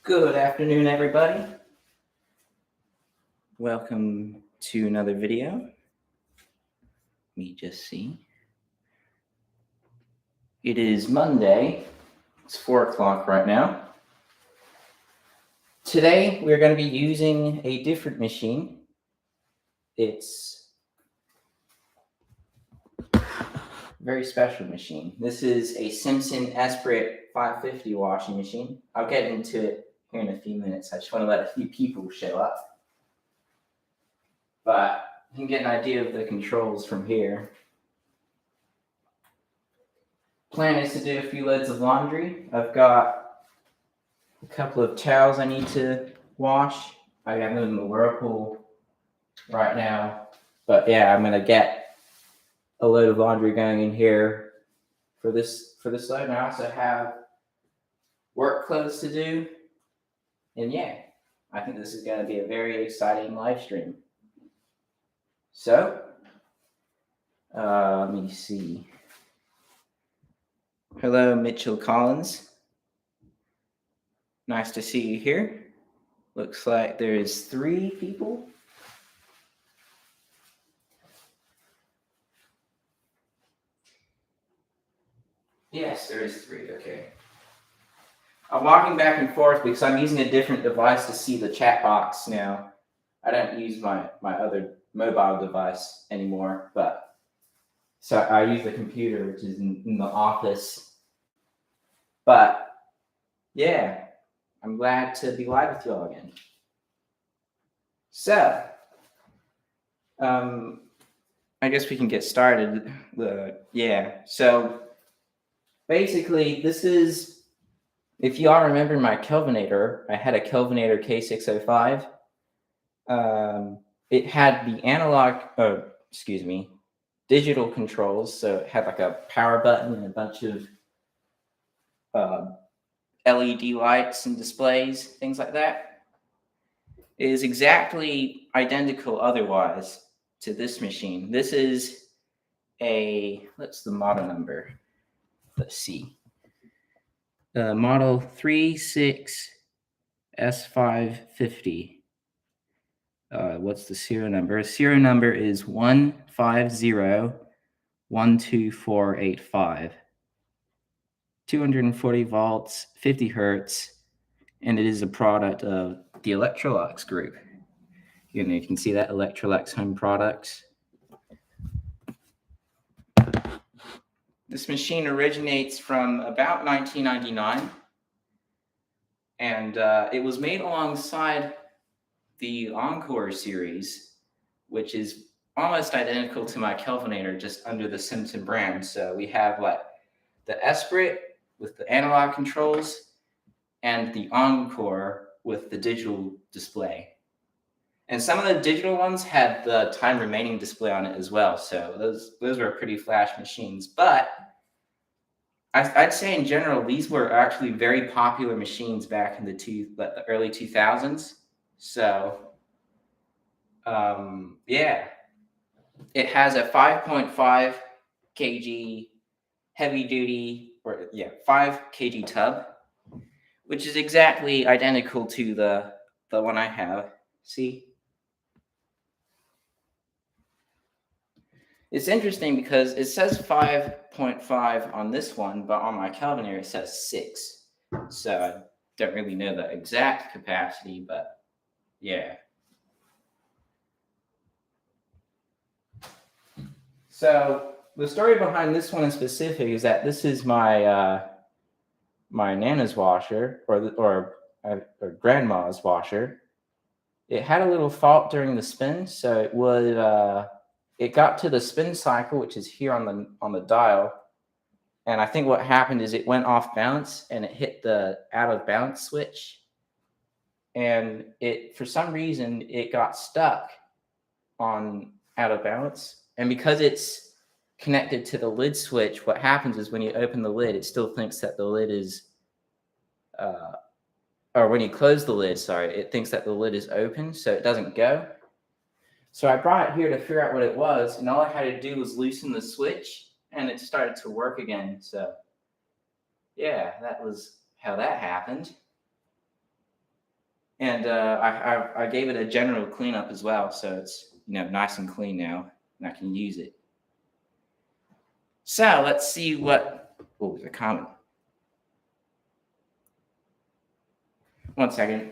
Good afternoon, everybody. Welcome to another video. Let me just see. It is Monday. It's 4 o'clock right now. Today, we're going to be using a different machine. It's a very special machine. This is a Simpson Esprit 550 washing machine. I'll get into it here in a few minutes. I just want to let a few people show up. But you can get an idea of the controls from here. Plan is to do a few loads of laundry. I've got a couple of towels I need to wash. I got them in the whirlpool right now. But yeah, I'm going to get a load of laundry going in here for this load. And I also have work clothes to do. And yeah, I think this is going to be a very exciting live stream. So, let me see. Hello, Mitchell Collins. Nice to see you here. Looks like there is 3 people. Yes, there is 3, okay. I'm walking back and forth because I'm using a different device to see the chat box now. I don't use my other mobile device anymore, but so I use the computer, which is in the office. But yeah, I'm glad to be live with you all again. So, I guess we can get started. So basically, this is, if you all remember my Kelvinator, I had a Kelvinator K605. It had the digital controls. So it had like a power button and a bunch of LED lights and displays, things like that. It is exactly identical otherwise to this machine. This is what's the model number? Let's see. Model 36S550. What's the serial number? Serial number is 150-12485. 240 volts, 50 hertz, and it is a product of the Electrolux group. You can see that Electrolux home products. This machine originates from about 1999, and it was made alongside the Encore series, which is almost identical to my Kelvinator, just under the Simpson brand. So we have like the Esprit with the analog controls and the Encore with the digital display. And some of the digital ones had the time remaining display on it as well. So those were pretty flash machines. But I'd say in general, these were actually very popular machines back in the early 2000s. So, yeah, it has a 5.5 kg heavy duty, 5 kg tub, which is exactly identical to the one I have. See? It's interesting because it says 5.5 on this one, but on my Kelvinator it says 6. So I don't really know the exact capacity, but yeah. So the story behind this one in specific is that this is my my Nana's washer or grandma's washer. It had a little fault during the spin, so it would it got to the spin cycle, which is here on the dial, and I think what happened is it went off balance and it hit the out of balance switch, and it for some reason it got stuck on out of balance. And because it's connected to the lid switch, what happens is when you open the lid, it still thinks that the lid is or when you close the lid, it thinks that the lid is open, so it doesn't go. So I brought it here to figure out what it was, and all I had to do was loosen the switch, and it started to work again. So yeah, that was how that happened. And I gave it a general cleanup as well, so it's nice and clean now, and I can use it. So let's see what. Oh, there's a comment. One second.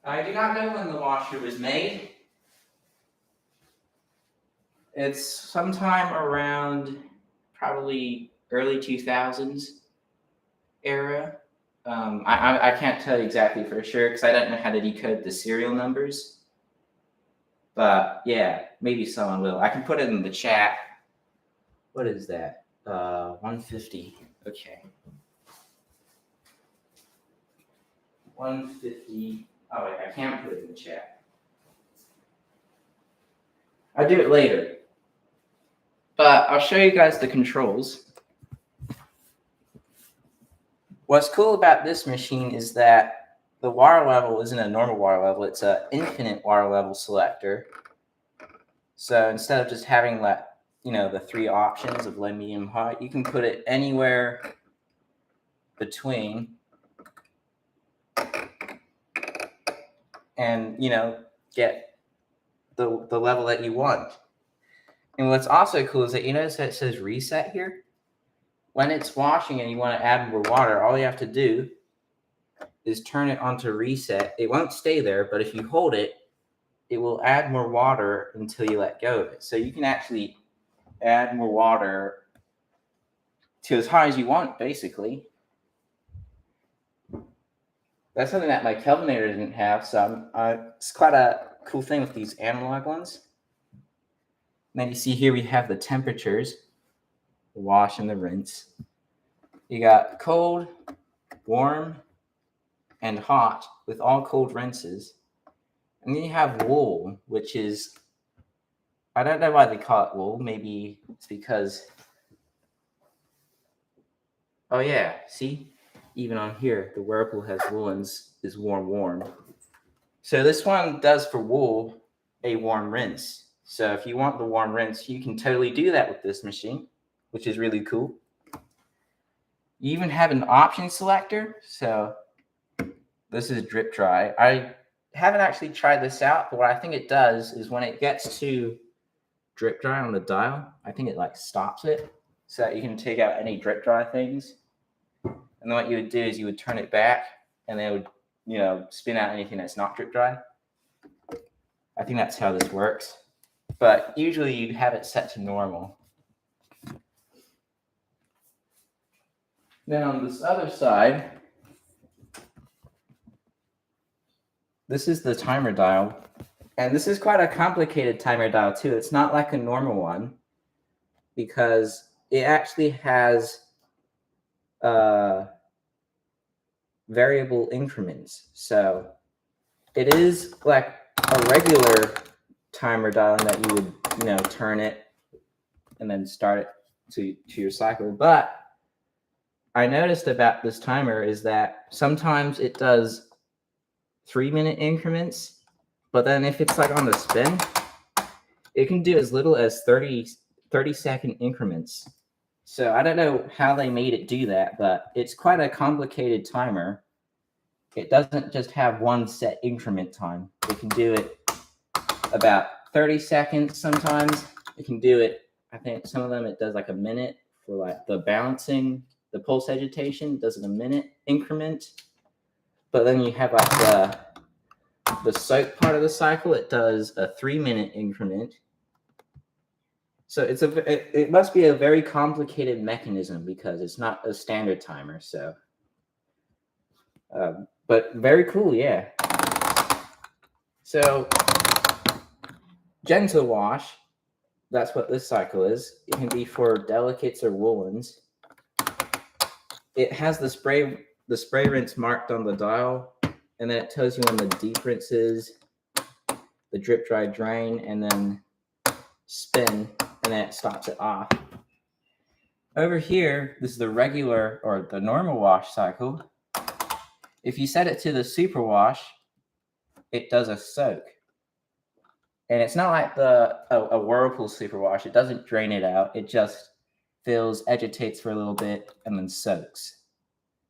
I do not know when the washer was made. It's sometime around probably early 2000s era. I can't tell you exactly for sure because I don't know how to decode the serial numbers. But yeah, maybe someone will. I can put it in the chat. What is that? 150. Okay. 150. Oh wait, I can't put it in the chat. I'll do it later. But I'll show you guys the controls. What's cool about this machine is that the water level isn't a normal water level, it's an infinite water level selector. So instead of just having the three options of low, medium, high, you can put it anywhere between and get the level that you want. And what's also cool is that you notice that it says reset here. When it's washing and you want to add more water, all you have to do is turn it onto reset. It won't stay there, but if you hold it, it will add more water until you let go of it. So you can actually add more water to as high as you want, basically. That's something that my Kelvinator didn't have, so it's quite a cool thing with these analog ones. And then you see here we have the temperatures, the wash and the rinse. You got cold, warm, and hot with all cold rinses. And then you have wool, which is, I don't know why they call it wool. Maybe it's because, oh yeah, see? Even on here, the Whirlpool has wool and is warm. So this one does for wool a warm rinse. So if you want the warm rinse, you can totally do that with this machine, which is really cool. You even have an option selector. So this is drip dry. I haven't actually tried this out, but what I think it does is when it gets to drip dry on the dial, I think it stops it so that you can take out any drip dry things. And then what you would do is you would turn it back and then it would, spin out anything that's not drip dry. I think that's how this works. But usually you have it set to normal. Then on this other side, this is the timer dial. And this is quite a complicated timer dial too. It's not like a normal one because it actually has variable increments. So it is like a regular timer dial that you would, turn it and then start it to your cycle. But I noticed about this timer is that sometimes it does 3-minute increments, but then if it's on the spin, it can do as little as 30-second increments. So I don't know how they made it do that, but it's quite a complicated timer. It doesn't just have one set increment time. It can do it about 30 seconds sometimes. It can do it, I think some of them it does a minute for the balancing, the pulse agitation, does it a minute increment. But then you have the soak part of the cycle, it does a 3-minute increment. So it must be a very complicated mechanism because it's not a standard timer. So, but very cool, yeah. So, gentle wash, that's what this cycle is. It can be for delicates or woolens. It has the spray rinse marked on the dial, and then it tells you when the deep rinse is, the drip dry drain, and then spin, and then it stops it off. Over here, this is the regular or the normal wash cycle. If you set it to the super wash, it does a soak. And it's not like a Whirlpool superwash. It doesn't drain it out. It just fills, agitates for a little bit, and then soaks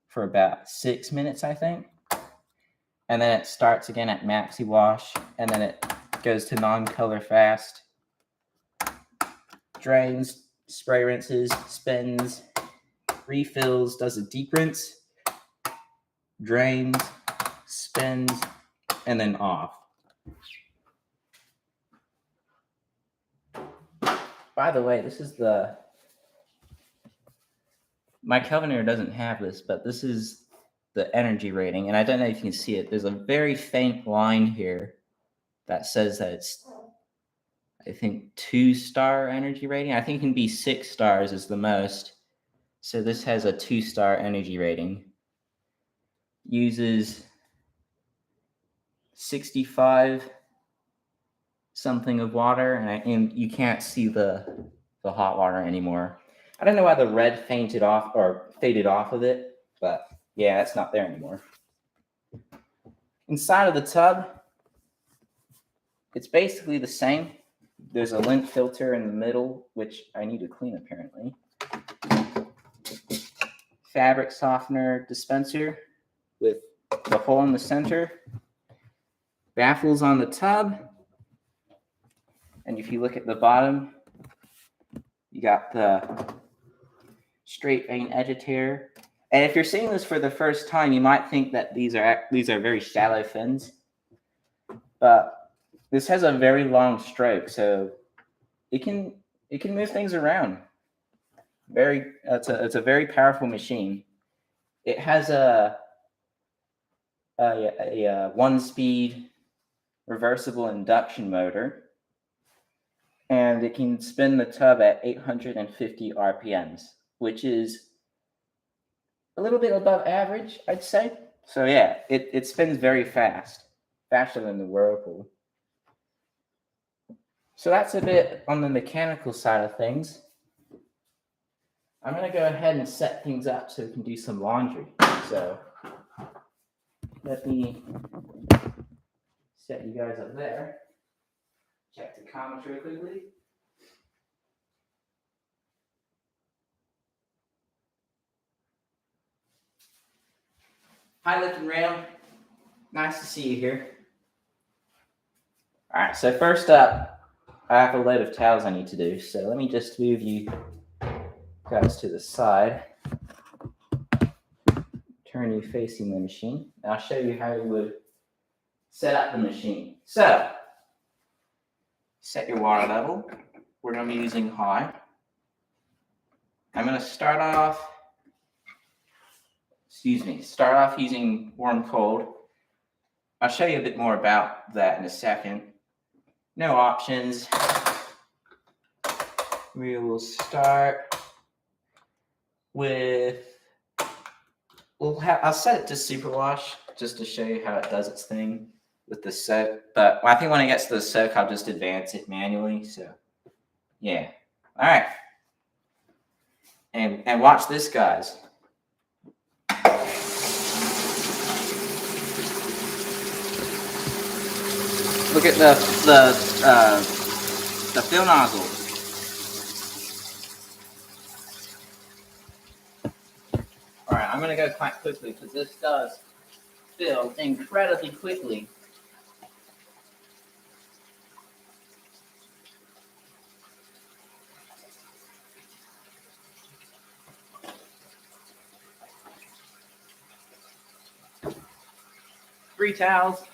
for about 6 minutes, I think. And then it starts again at maxi wash, and then it goes to non-color fast, drains, spray rinses, spins, refills, does a deep rinse, drains, spins, and then off. By the way, this is my Kelvinator doesn't have this, but this is the energy rating, and I don't know if you can see it. There's a very faint line here that says that it's, I think, 2-star energy rating. I think it can be 6 stars is the most. So this has a 2-star energy rating. Uses 65 something of water, and you can't see the hot water anymore. I don't know why the red faded off of it, but yeah, it's not there anymore. Inside of the tub, it's basically the same. There's a lint filter in the middle, which I need to clean apparently. Fabric softener dispenser with the hole in the center. Baffles on the tub. And if you look at the bottom, you got the straight vein agitator. And if you're seeing this for the first time, you might think that these are very shallow fins, but this has a very long stroke, so it can move things around. It's a very powerful machine. It has a 1-speed reversible induction motor, and it can spin the tub at 850 RPMs, which is a little bit above average, I'd say. So yeah, it spins very fast, faster than the Whirlpool. So that's a bit on the mechanical side of things. I'm going to go ahead and set things up so we can do some laundry. So let me set you guys up there. Check the comments real quickly. Hi, Lift and Rail. Nice to see you here. All right, so first up, I have a load of towels I need to do. So let me just move you guys to the side. Turn you facing the machine. And I'll show you how you would set up the machine. So, set your water level. We're going to be using high. I'm going to start off using warm cold. I'll show you a bit more about that in a second. No options. We will start with, I'll set it to superwash just to show you how it does its thing with the soak. But I think when it gets to the soak, I'll just advance it manually. So, yeah. All right. And watch this, guys. Look at the fill nozzle. All right, I'm going to go quite quickly because this does fill incredibly quickly. Three towels.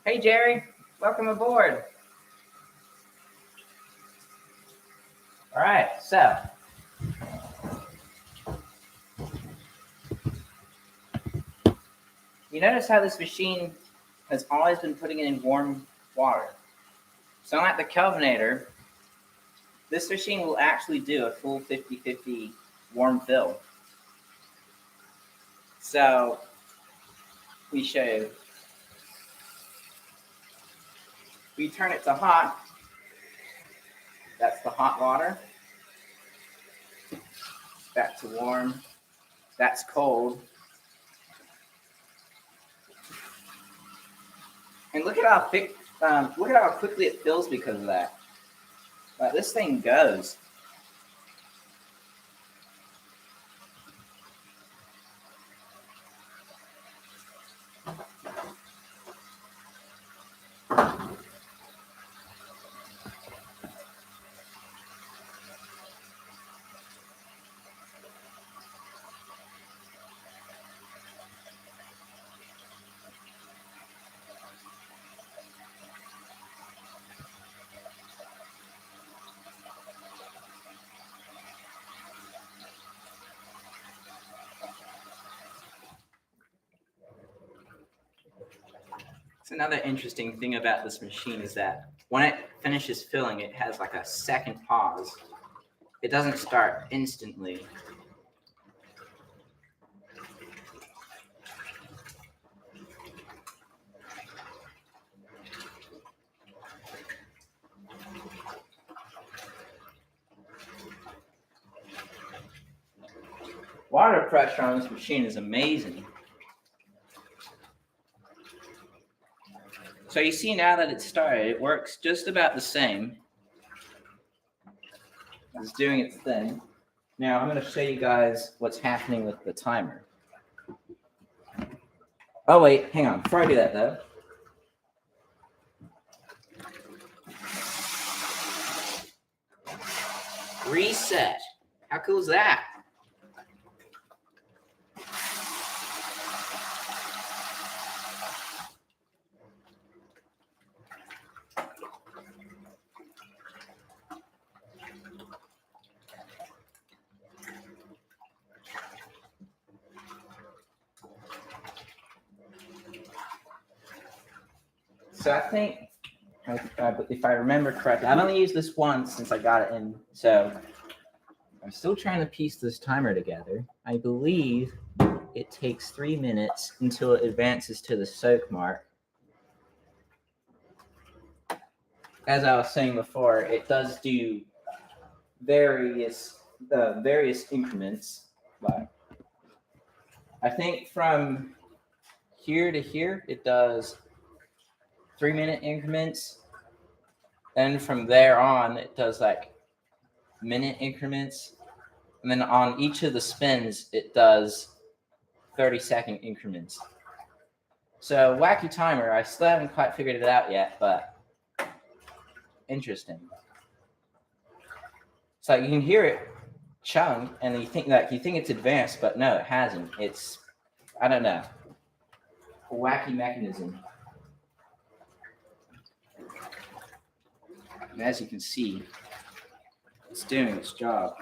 Hey, Jerry, welcome aboard. All right, so you notice how this machine has always been putting it in warm water. So unlike the Kelvinator, this machine will actually do a full 50-50 warm fill. So we show you. We turn it to hot. That's the hot water. Back to warm. That's cold. And look at how thick, look at how quickly it fills because of that. Like, this thing goes. So another interesting thing about this machine is that when it finishes filling, it has like a second pause. It doesn't start instantly. Water pressure on this machine is amazing. So you see now that it started, it works just about the same. It's doing its thing. Now I'm going to show you guys what's happening with the timer. Oh wait, hang on. Before I do that though, reset. How cool is that? So I think, if I remember correctly, I've only used this once since I got it in, so I'm still trying to piece this timer together. I believe it takes 3 minutes until it advances to the soak mark. As I was saying before, it does do various increments, but I think from here to here, it does 3-minute increments. And from there on, it does like minute increments. And then on each of the spins, it does 30-second increments. So wacky timer, I still haven't quite figured it out yet, but interesting. So you can hear it chung, and you think it's advanced, but no, it hasn't. It's, I don't know, a wacky mechanism. And as you can see, it's doing its job.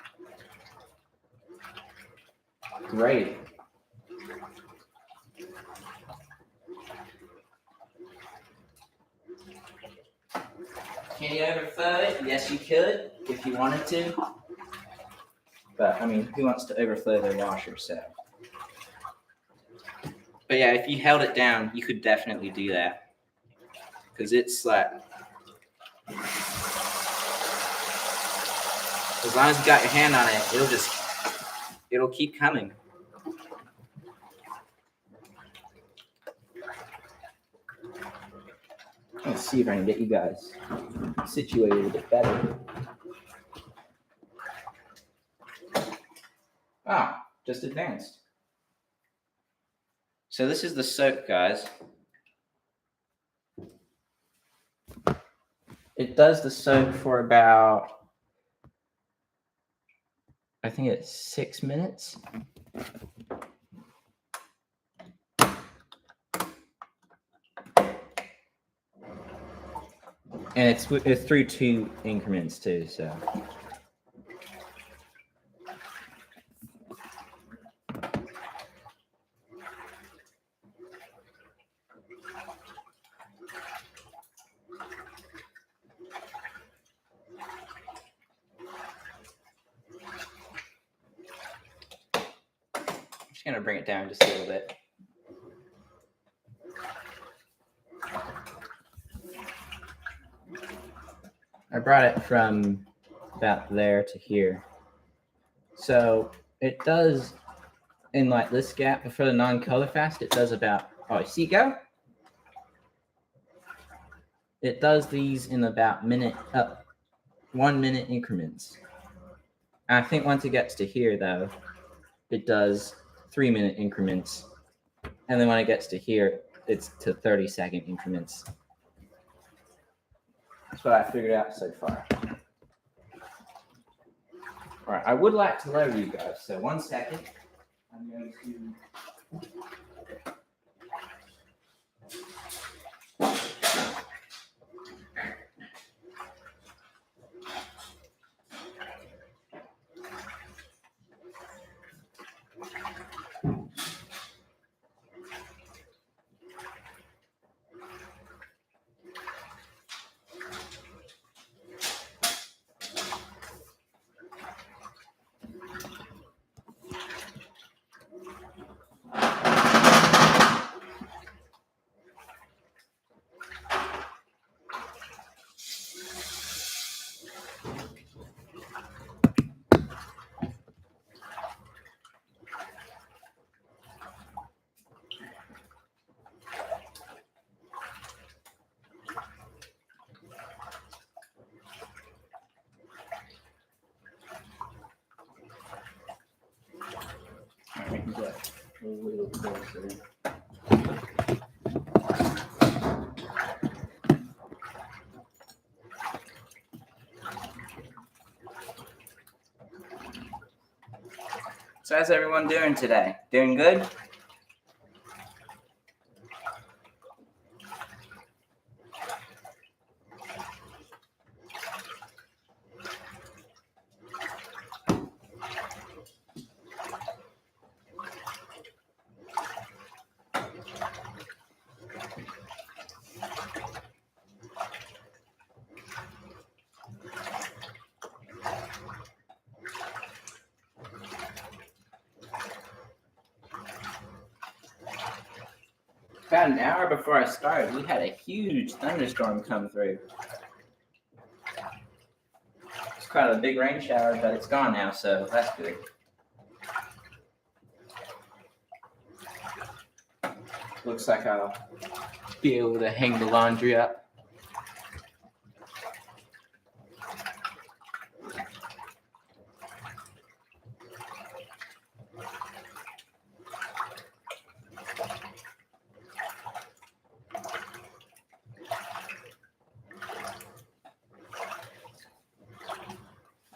Great. Can you overflow it? Yes, you could, if you wanted to. But, I mean, who wants to overflow their washer, so. But yeah, if you held it down, you could definitely do that. Because it's like, as long as you got your hand on it, it'll keep coming. Let's see if I can get you guys situated a bit better. Ah, just advanced. So this is the soak, guys. It does the soak for about, I think it's 6 minutes. And it's through 2 increments too, so. going to bring it down just a little bit. I brought it from about there to here. So it does, in like this gap, but for the non-color fast, it does about, oh, see it go? It does these in about 1 minute increments. And I think once it gets to here, though, it does 3 minute increments. And then when it gets to here, it's to 30-second increments. That's what I figured out so far. All right, I would like to load you guys, so 1 second. I'm going to... We can get a little closer. So how's everyone doing today? Doing good? About an hour before I started, we had a huge thunderstorm come through. It's quite a big rain shower, but it's gone now, so that's good. Looks like I'll be able to hang the laundry up.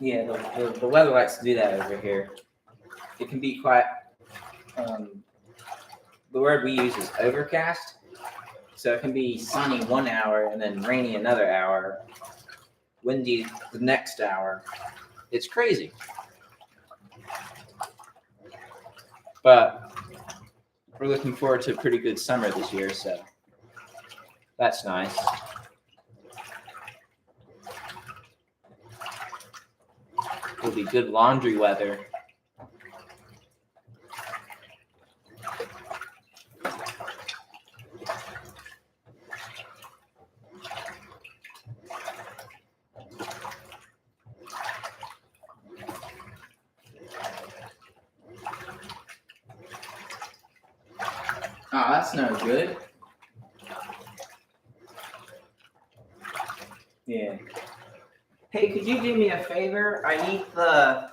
Yeah, the weather likes to do that over here. It can be quite, the word we use is overcast. So it can be sunny 1 hour and then rainy another hour, windy the next hour. It's crazy. But we're looking forward to a pretty good summer this year, so that's nice. It'll be good laundry weather. Oh, that's no good. Yeah. Hey, could you do me a favor? I need the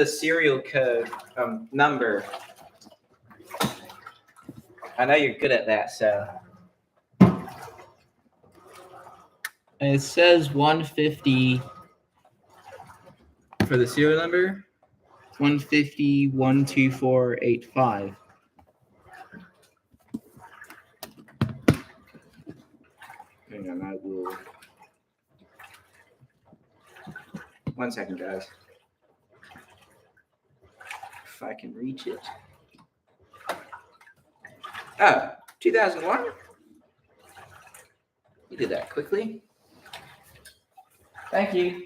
serial code number. I know you're good at that, so. It says 150 for the serial number. 150 12485. Hang on, I will. 1 second, guys. If I can reach it. Oh, 2001? You did that quickly. Thank you.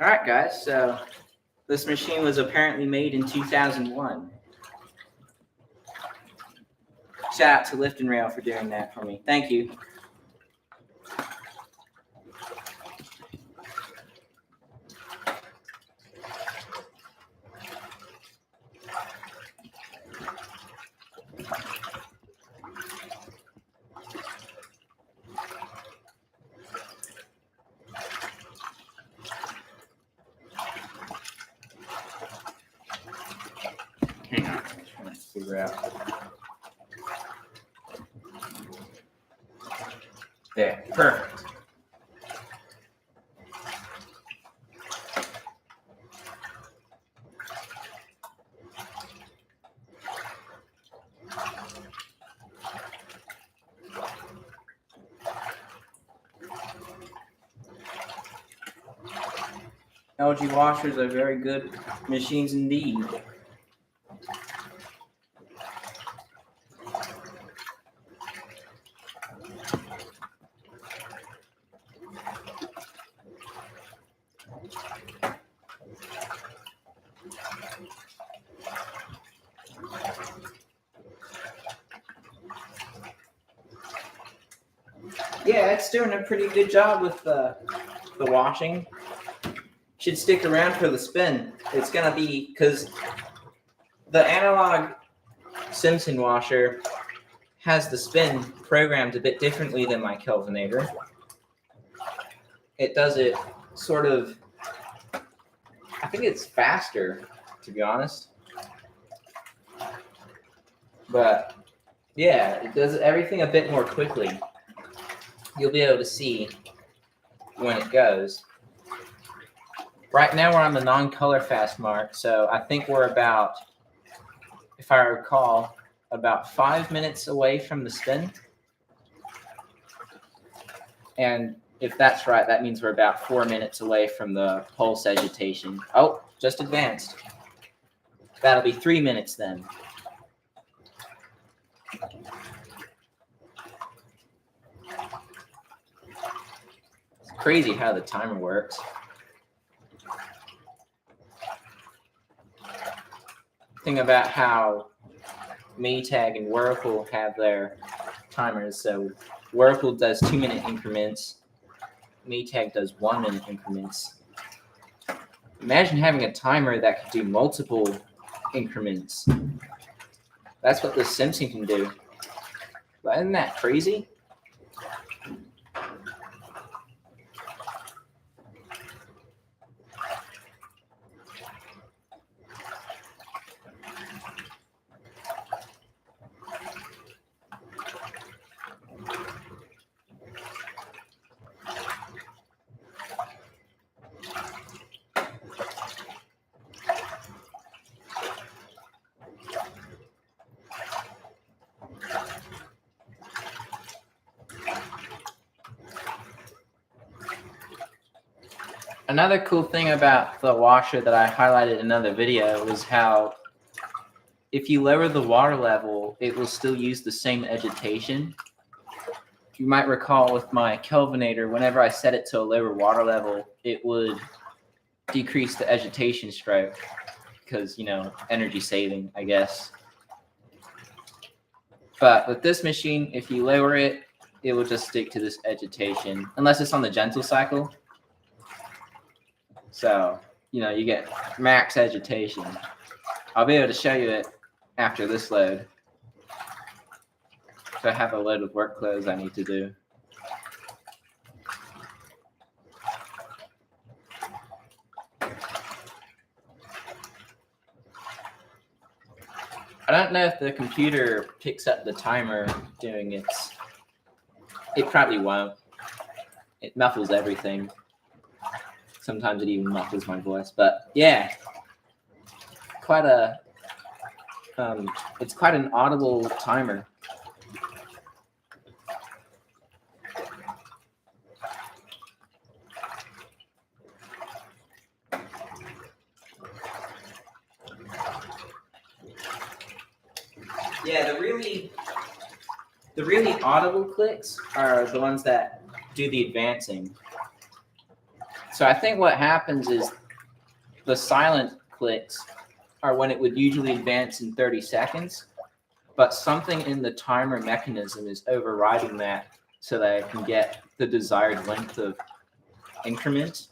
All right, guys. So this machine was apparently made in 2001. Shout out to Lift and Rail for doing that for me. Thank you. Hang on, I'm trying to figure out. There, perfect. LG washers are very good machines indeed. Yeah, it's doing a pretty good job with the washing. Should stick around for the spin. It's gonna be, because the analog Simpson washer has the spin programmed a bit differently than my Kelvinator. It does it sort of, I think it's faster, to be honest. But yeah, it does everything a bit more quickly. You'll be able to see when it goes. Right now we're on the non-color fast mark, so I think we're about, if I recall, about 5 minutes away from the spin. And if that's right, that means we're about 4 minutes away from the pulse agitation. Oh, just advanced. That'll be 3 minutes then. It's crazy how the timer works. Thing about how Maytag and Whirlpool have their timers. So Whirlpool does 2 minute increments. Maytag does 1 minute increments. Imagine having a timer that could do multiple increments. That's what the Simpson can do. But isn't that crazy? Another cool thing about the washer that I highlighted in another video was how if you lower the water level, it will still use the same agitation. You might recall with my Kelvinator, whenever I set it to a lower water level, it would decrease the agitation stroke because, you know, energy saving, I guess. But with this machine, if you lower it, it will just stick to this agitation, unless it's on the gentle cycle. So, you know, you get max agitation. I'll be able to show you it after this load. So I have a load of work clothes I need to do. I don't know if the computer picks up the timer doing its. It probably won't. It muffles everything. Sometimes it even muffles my voice, but yeah, quite a. It's quite an audible timer. Yeah, the really audible clicks are the ones that do the advancing. So I think what happens is the silent clicks are when it would usually advance in 30 seconds, but something in the timer mechanism is overriding that so that it can get the desired length of increment.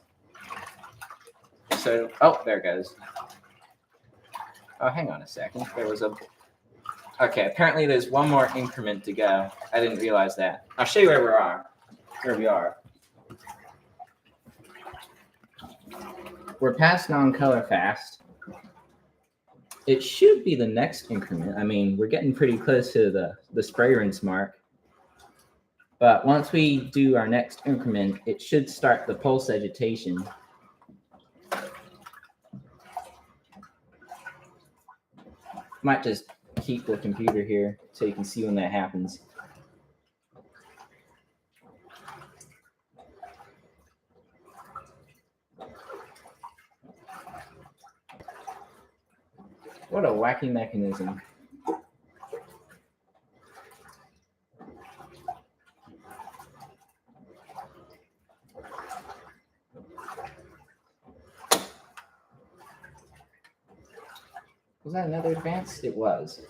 So, oh, there it goes. Oh, hang on a second. There was a... Okay, apparently there's one more increment to go. I didn't realize that. I'll show you where we are. We're past non-color fast. It should be the next increment. I mean, we're getting pretty close to the spray rinse mark. But once we do our next increment, it should start the pulse agitation. Might just keep the computer here so you can see when that happens. What a wacky mechanism. Was that another advance? It was.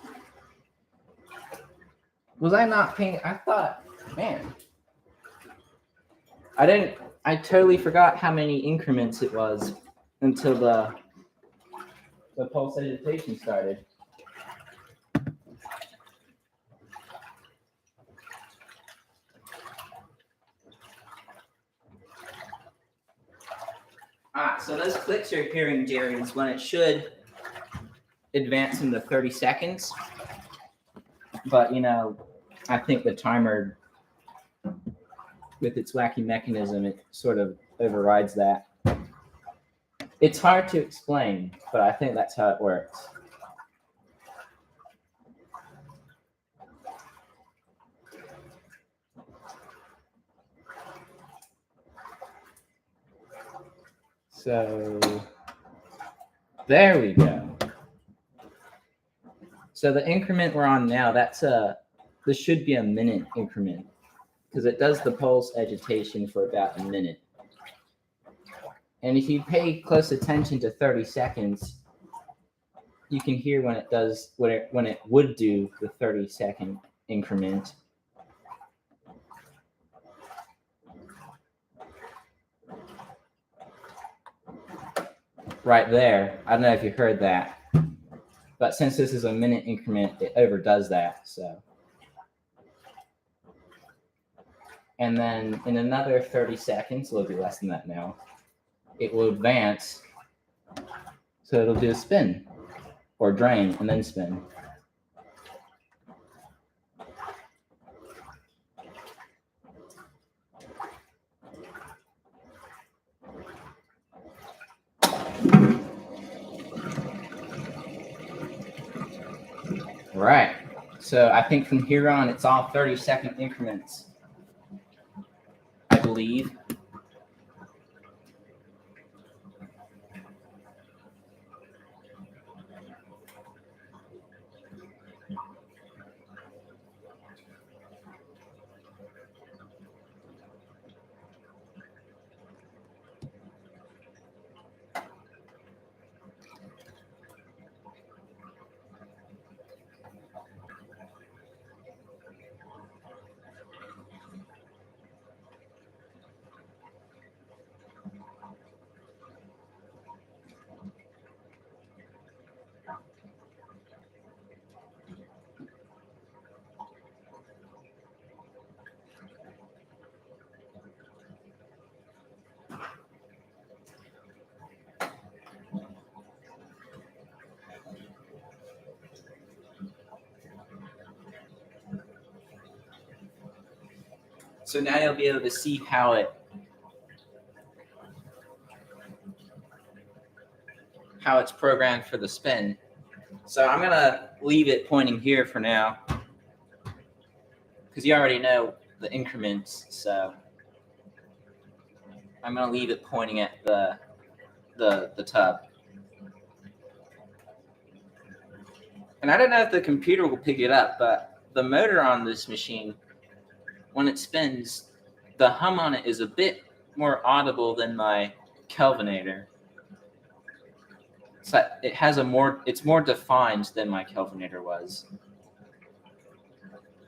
Was I not paying? I thought, man. I totally forgot how many increments it was until the pulse agitation started. So those clicks you're hearing, Jerry, is when it should advance into 30 seconds. But, you know, I think the timer, with its wacky mechanism, it sort of overrides that. It's hard to explain, but I think that's how it works. So there we go. So the increment we're on now, this should be a minute increment because it does the pulse agitation for about a minute. And if you pay close attention to 30 seconds, you can hear when it does when it would do the 30-second increment. Right there. I don't know if you heard that. But since this is a minute increment, it overdoes that. So, and then in another 30 seconds, a little bit less than that now, it will advance. So it'll do a spin or drain and then spin. Right. So I think from here on, it's all 30-second increments, I believe. So now you'll be able to see how it's programmed for the spin. So I'm gonna leave it pointing here for now, because you already know the increments. So I'm gonna leave it pointing at the tub. And I don't know if the computer will pick it up, but the motor on this machine, when it spins, the hum on it is a bit more audible than my Kelvinator. So it has it's more defined than my Kelvinator was.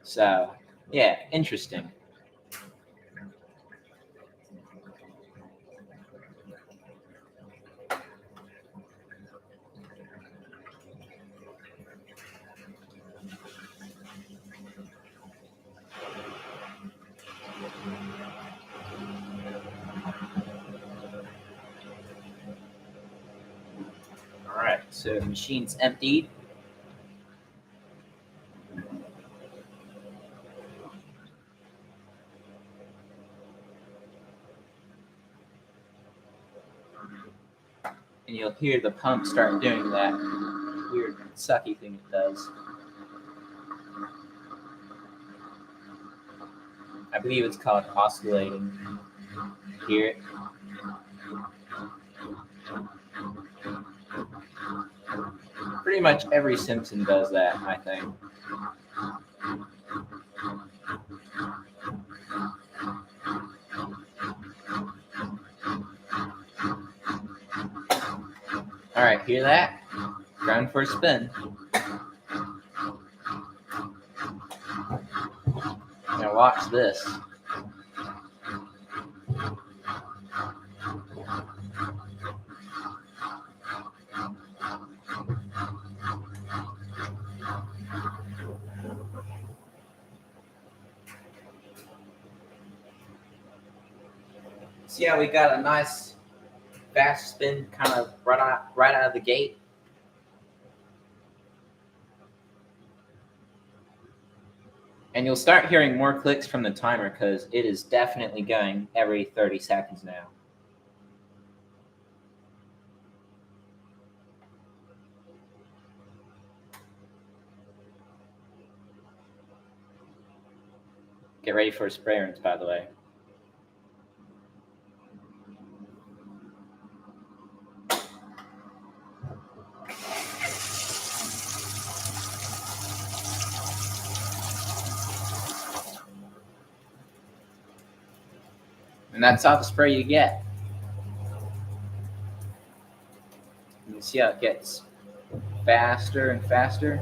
So, yeah, interesting. All right, so the machine's emptied. And you'll hear the pump start doing that weird sucky thing it does. I believe it's called oscillating. Hear it? Pretty much every Simpson does that, I think. All right, hear that? Ground for a spin. Now watch this. See how we got a nice fast spin kind of right out of the gate? And you'll start hearing more clicks from the timer because it is definitely going every 30 seconds now. Get ready for spray rinse, by the way. And that's all the spray you get. You can see how it gets faster and faster.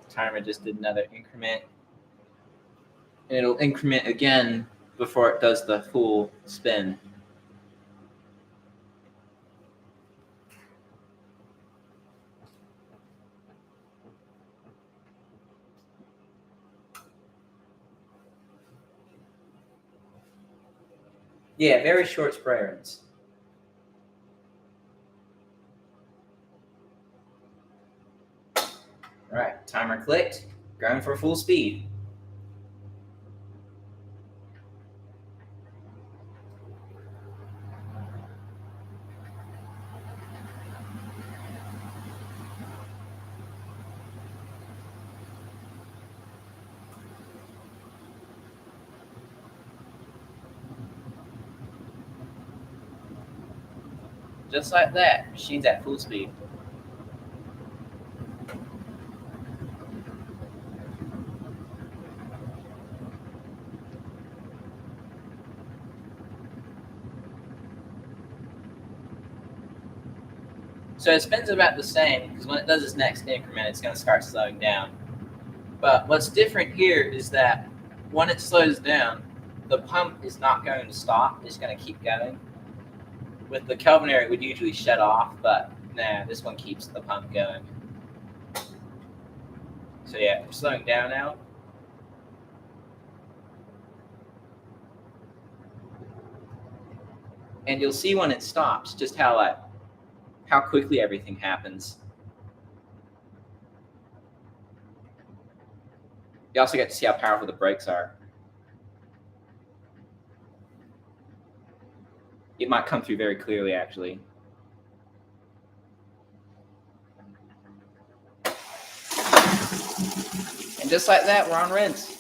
Timer just did another increment. And it'll increment again before it does the full spin. Yeah, very short spray rinse. All right, timer clicked. Going for full speed. Just like that, machine's at full speed. So it spins about the same because when it does its next increment, it's going to start slowing down. But what's different here is that when it slows down, the pump is not going to stop. It's going to keep going. With the Kelvinator, it would usually shut off, but nah, this one keeps the pump going. So yeah, we're slowing down now. And you'll see when it stops just how quickly everything happens. You also get to see how powerful the brakes are. It might come through very clearly, actually. And just like that, we're on rinse.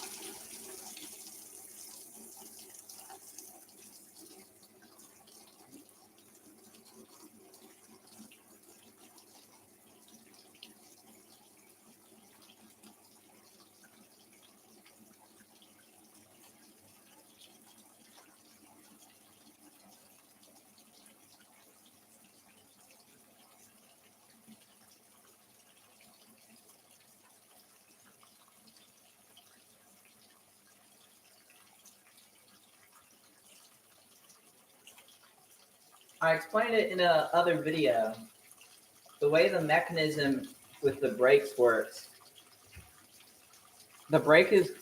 I explained it in a other video. The way the mechanism with the brakes works, the brake is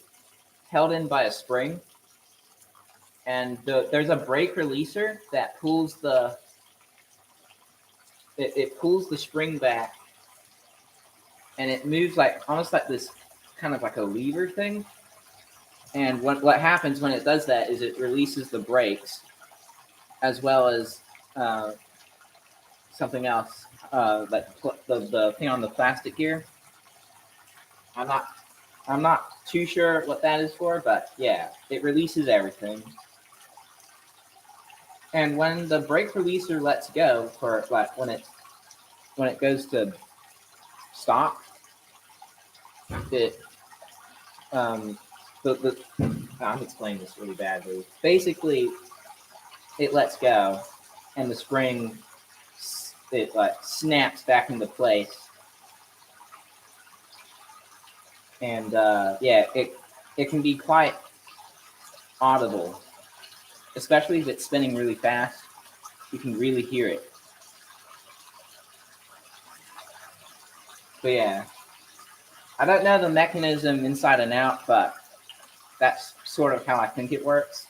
held in by a spring, and there's a brake releaser that pulls it pulls the spring back, and it moves like almost like this kind of like a lever thing. And what happens when it does that is it releases the brakes, as well as something else, like the thing on the plastic gear. I'm not too sure what that is for, but yeah, it releases everything. And when the brake releaser lets go, for like when it goes to stop, it I'm explaining this really badly. Basically, it lets go, and the spring it like snaps back into place. And yeah, it can be quite audible, especially if it's spinning really fast. You can really hear it. But yeah, I don't know the mechanism inside and out, but that's sort of how I think it works.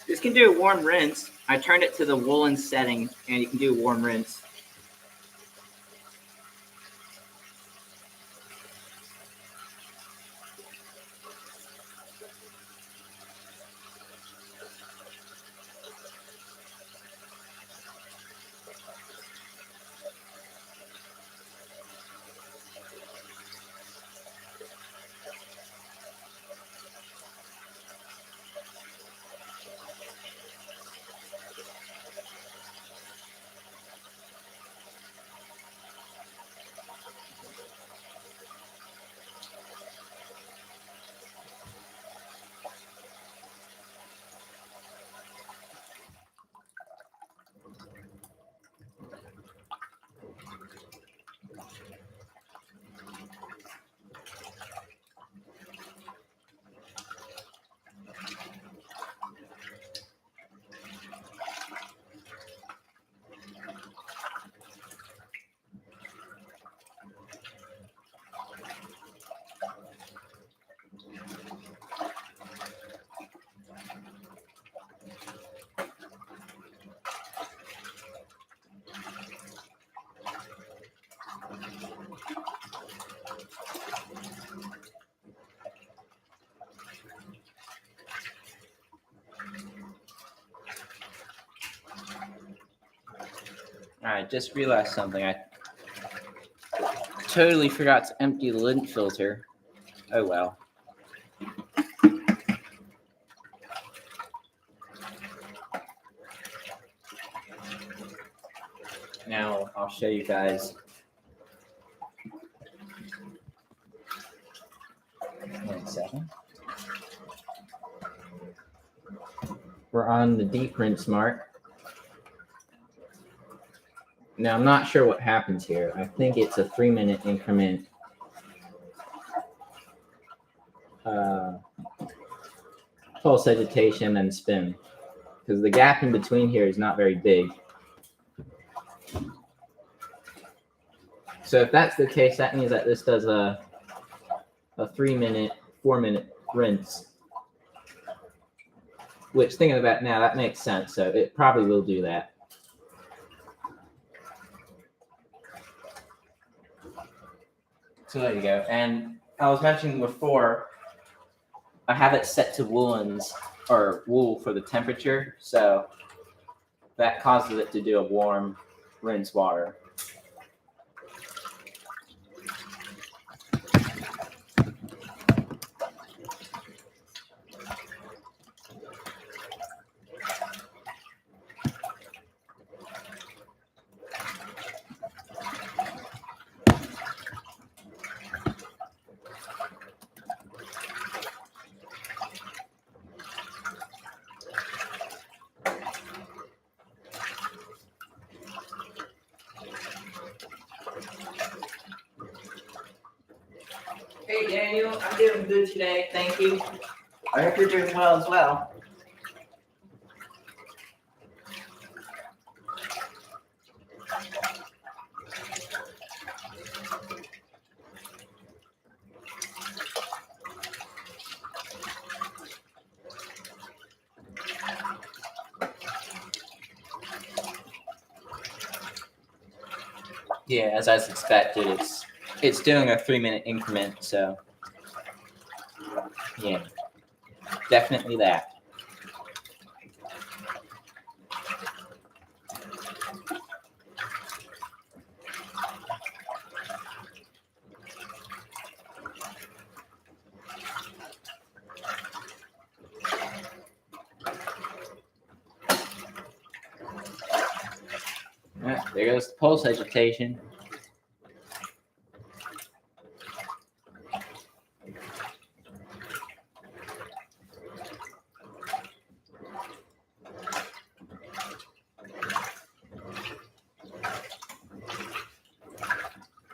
This can do a warm rinse. I turned it to the woolen setting, and you can do a warm rinse. I just realized something. I totally forgot to empty the lint filter. Oh well. Now I'll show you guys. 1 second. We're on the deep rinse mark. Now I'm not sure what happens here. I think it's a 3-minute increment. Pulse agitation and spin, because the gap in between here is not very big. So if that's the case, that means that this does a 3-minute, 4-minute rinse. Which, thinking about it now, that makes sense. So it probably will do that. So there you go. And I was mentioning before, I have it set to woolens, or wool for the temperature. So that causes it to do a warm rinse water. Daniel. I'm doing good today. Thank you. I hope you're doing well as well. Yeah, as I expected, it's doing a 3-minute increment, so yeah, definitely that. Right, there goes the pulse agitation.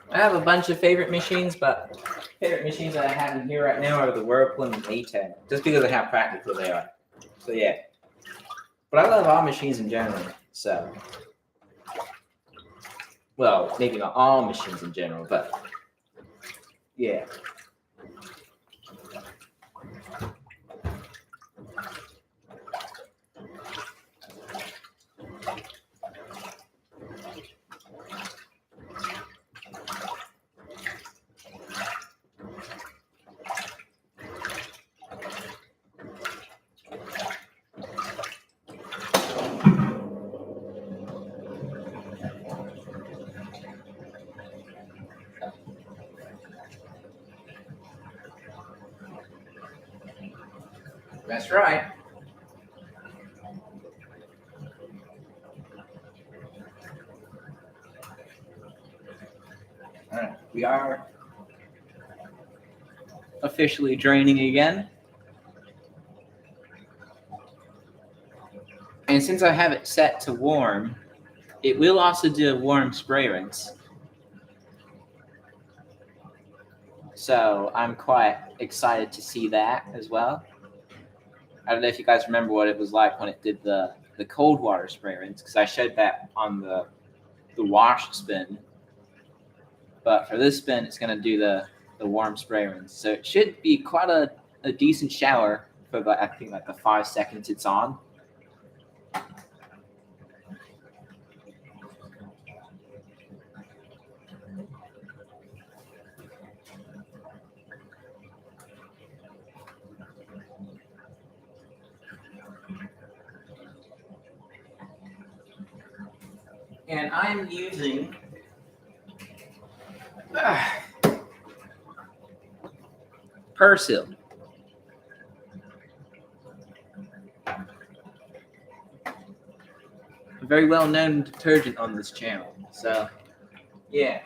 I have a bunch of favorite machines, but favorite machines that I have in here right now are the Whirlpool and the A10, just because of how practical they are. So yeah, but I love all machines in general. So, well, maybe not all machines in general, but yeah. That's right. All right, we are officially draining again. And since I have it set to warm, it will also do a warm spray rinse. So I'm quite excited to see that as well. I don't know if you guys remember what it was like when it did the cold water spray rinse, because I showed that on the wash spin. But for this spin, it's going to do the warm spray rinse. So it should be quite a decent shower for I think like the 5 seconds it's on. And I'm using Persil. A very well-known detergent on this channel. So, yeah.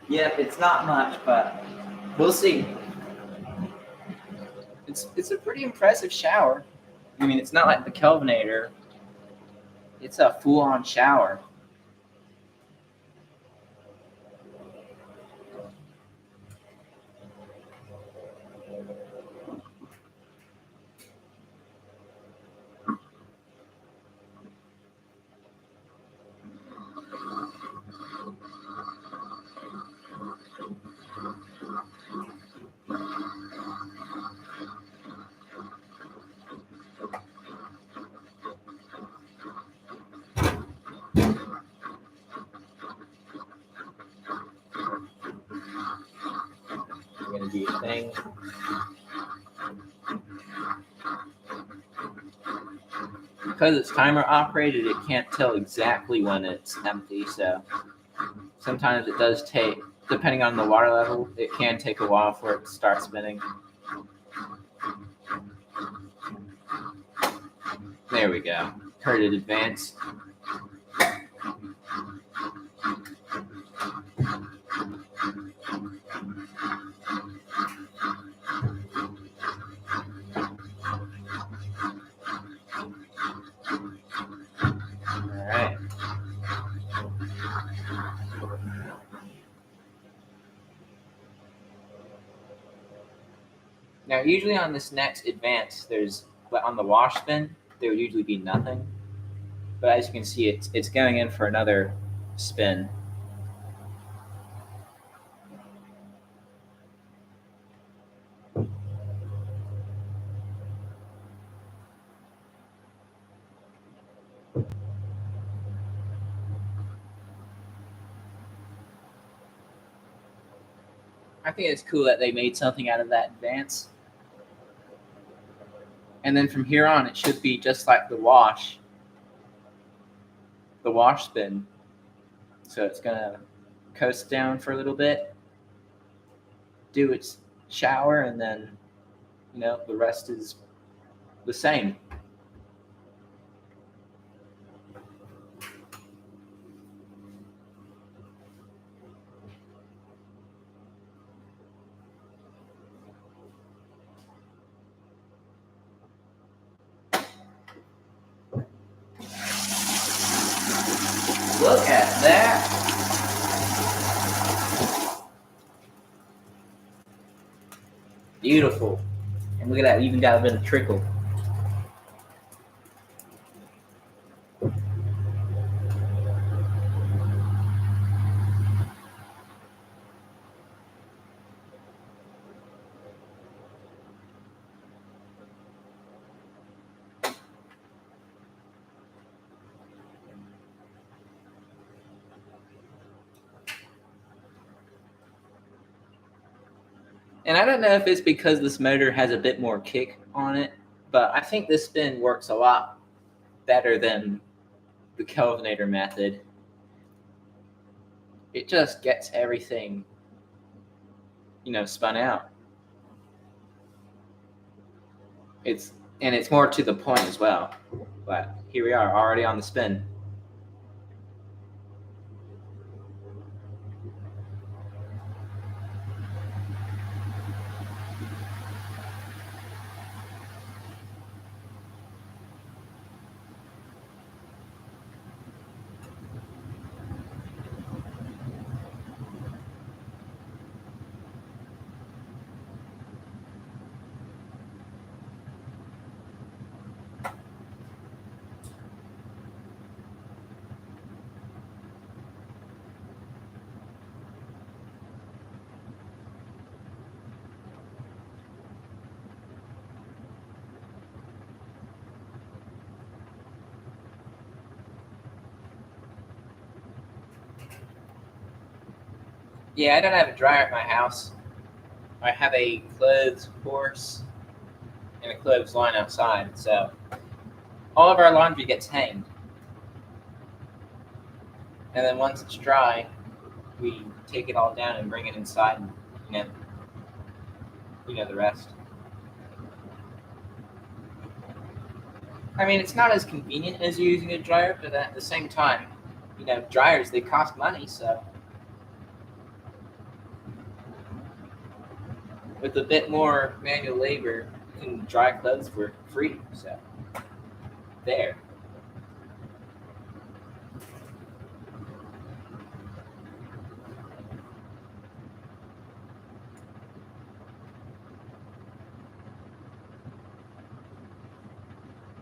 Yep, it's not much, but we'll see. It's a pretty impressive shower. I mean, it's not like the Kelvinator. It's a full-on shower. You're gonna do your thing. Because it's timer operated, it can't tell exactly when it's empty, so sometimes it does take, depending on the water level, it can take a while for it to start spinning. There we go. Heard it advance. Now, usually on this next advance, on the wash spin, there would usually be nothing. But as you can see, it's going in for another spin. I think it's cool that they made something out of that advance. And then from here on, it should be just like the wash spin. So it's going to coast down for a little bit, do its shower, and then, the rest is the same. Look at that. Beautiful. And look at that, we even got a bit of trickle. And I don't know if it's because this motor has a bit more kick on it, but I think this spin works a lot better than the Kelvinator method. It just gets everything, spun out. It's more to the point as well. But here we are, already on the spin. Yeah, I don't have a dryer at my house. I have a clothes horse and a clothes line outside, so all of our laundry gets hanged. And then once it's dry, we take it all down and bring it inside and, the rest. I mean, it's not as convenient as using a dryer, but at the same time, dryers, they cost money, so with a bit more manual labor, you can dry clothes for free, so there.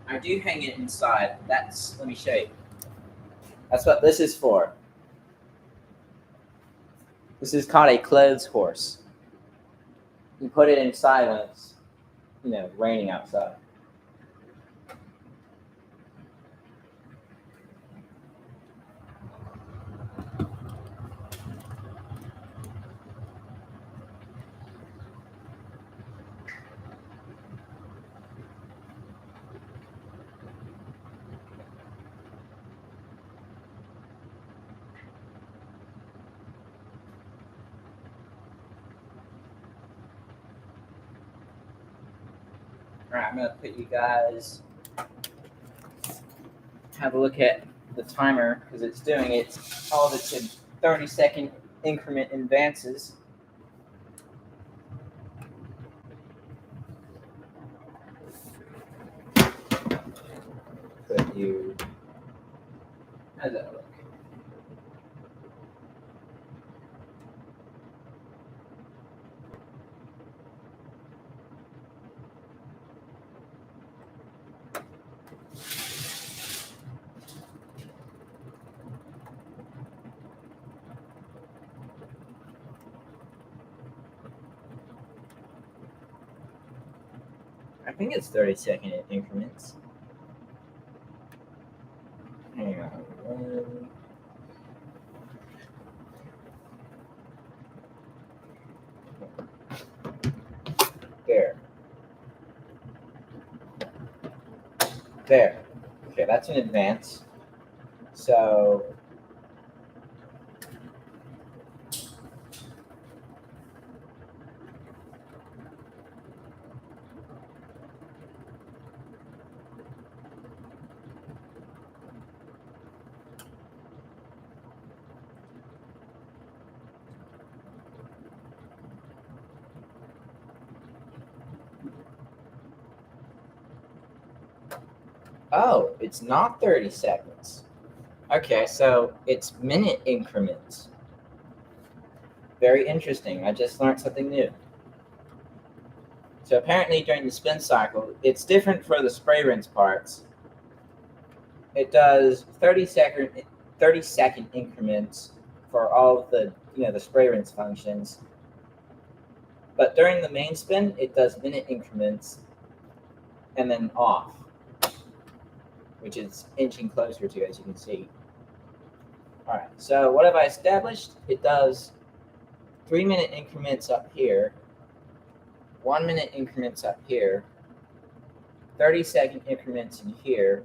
I do hang it inside. Let me show you. That's what this is for. This is called a clothes horse. You put it inside when it's, raining outside. All right, I'm gonna put you guys have a look at the timer because it's doing all of its 30-second increment advances. Put you. How does that look? I think it's 30-second increments. Hang on. There. There. Okay, that's in advance. So oh, it's not 30 seconds. Okay, so it's minute increments. Very interesting. I just learned something new. So apparently during the spin cycle, it's different for the spray rinse parts. It does 30-second increments for all of the the spray rinse functions. But during the main spin, it does minute increments and then off, which is inching closer to, as you can see. All right, so what have I established? It does 3-minute increments up here, 1-minute increments up here, 30-second increments in here,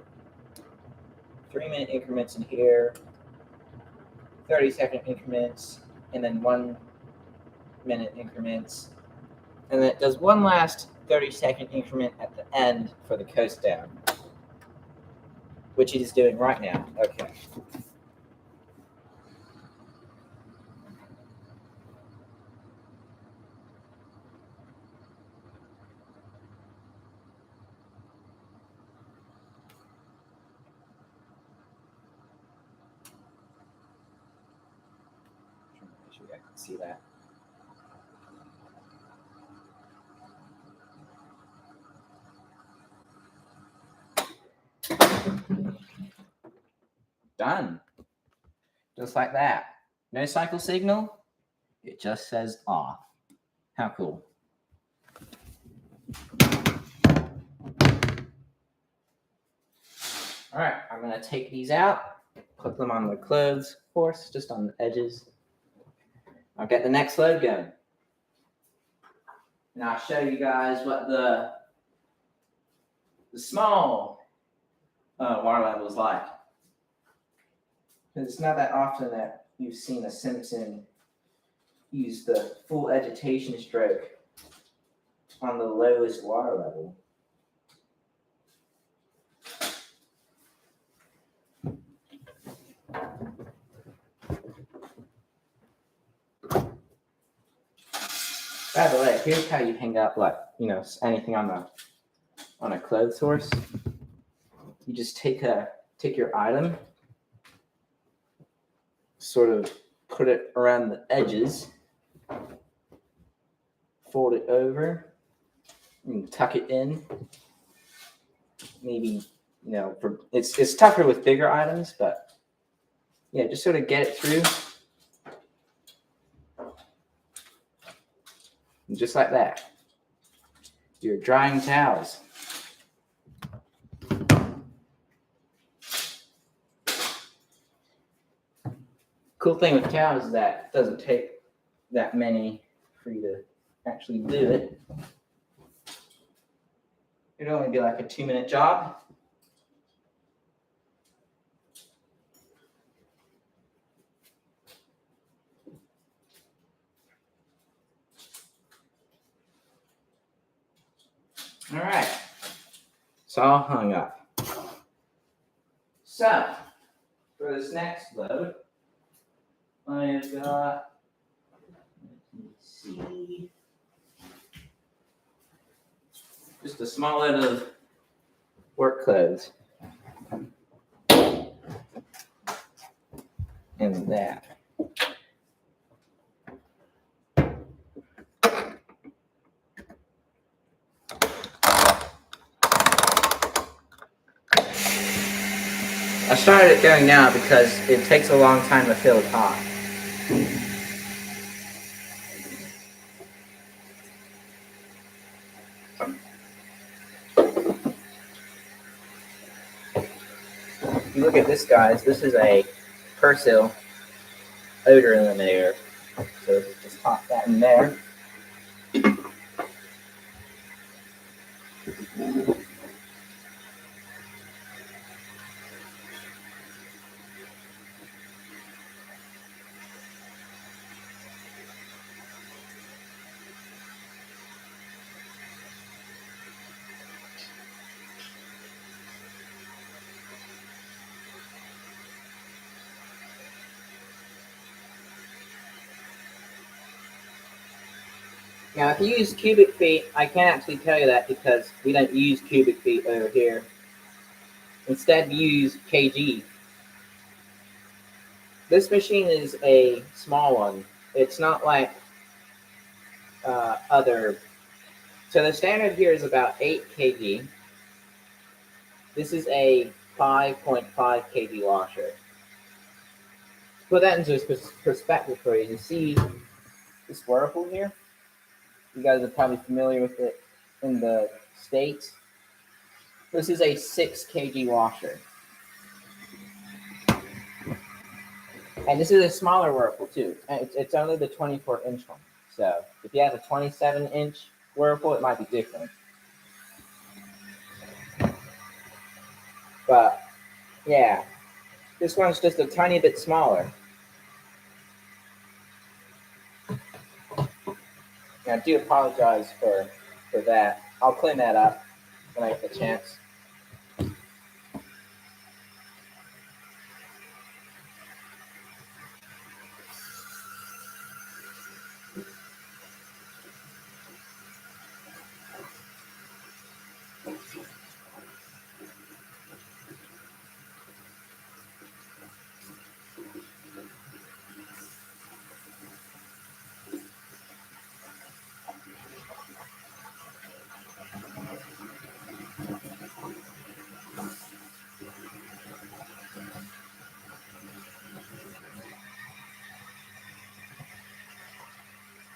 3-minute increments in here, 30-second increments, and then 1-minute increments. And then it does one last 30-second increment at the end for the coast down, which it is doing right now. Okay. Make sure I can see that. Done. Just like that. No cycle signal. It just says off. How cool. All right, I'm going to take these out, put them on the clothes, of course, just on the edges. I'll get the next load going. And I'll show you guys what the small water level is like. Because it's not that often that you've seen a Simpson use the full agitation stroke on the lowest water level. By the way, here's how you hang up anything on a clothes horse. You just take your item, sort of put it around the edges, fold it over, and tuck it in. Maybe it's tougher with bigger items, but yeah, just sort of get it through. And just like that. Your drying towels. Cool thing with towels is that it doesn't take that many for you to actually do it. It'd only be like a 2-minute job. All right, it's all hung up. So, for this next load, I have got, let's see, just a small load of work clothes. And that. I started it going now because it takes a long time to fill hot. you look at this, guys, this is a Persil odor eliminator. So just pop that in there. Now, if you use cubic feet, I can't actually tell you that because we don't use cubic feet over here. Instead, we use kg. This machine is a small one. It's not like other. So the standard here is about 8 kg. This is a 5.5 kg washer. To put that into perspective for you, you see this whirlpool here? You guys are probably familiar with it in the States. This is a 6 kg washer. And this is a smaller whirlpool too. And it's only the 24-inch one. So if you have a 27-inch whirlpool, it might be different. But yeah, this one's just a tiny bit smaller. And I do apologize for that. I'll clean that up when I get the chance.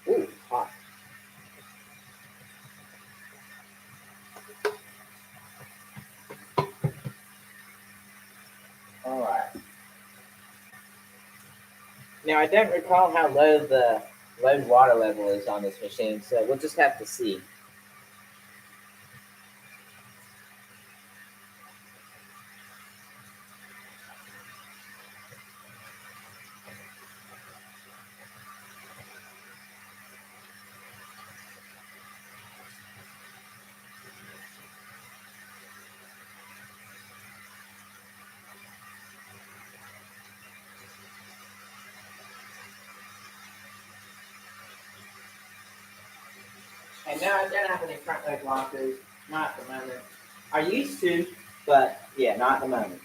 Ooh, hot. All right. Now, I don't recall how low the low water level is on this machine, so we'll just have to see. And now I don't have any front leg lockers, not at the moment. I used to, but yeah, not at the moment.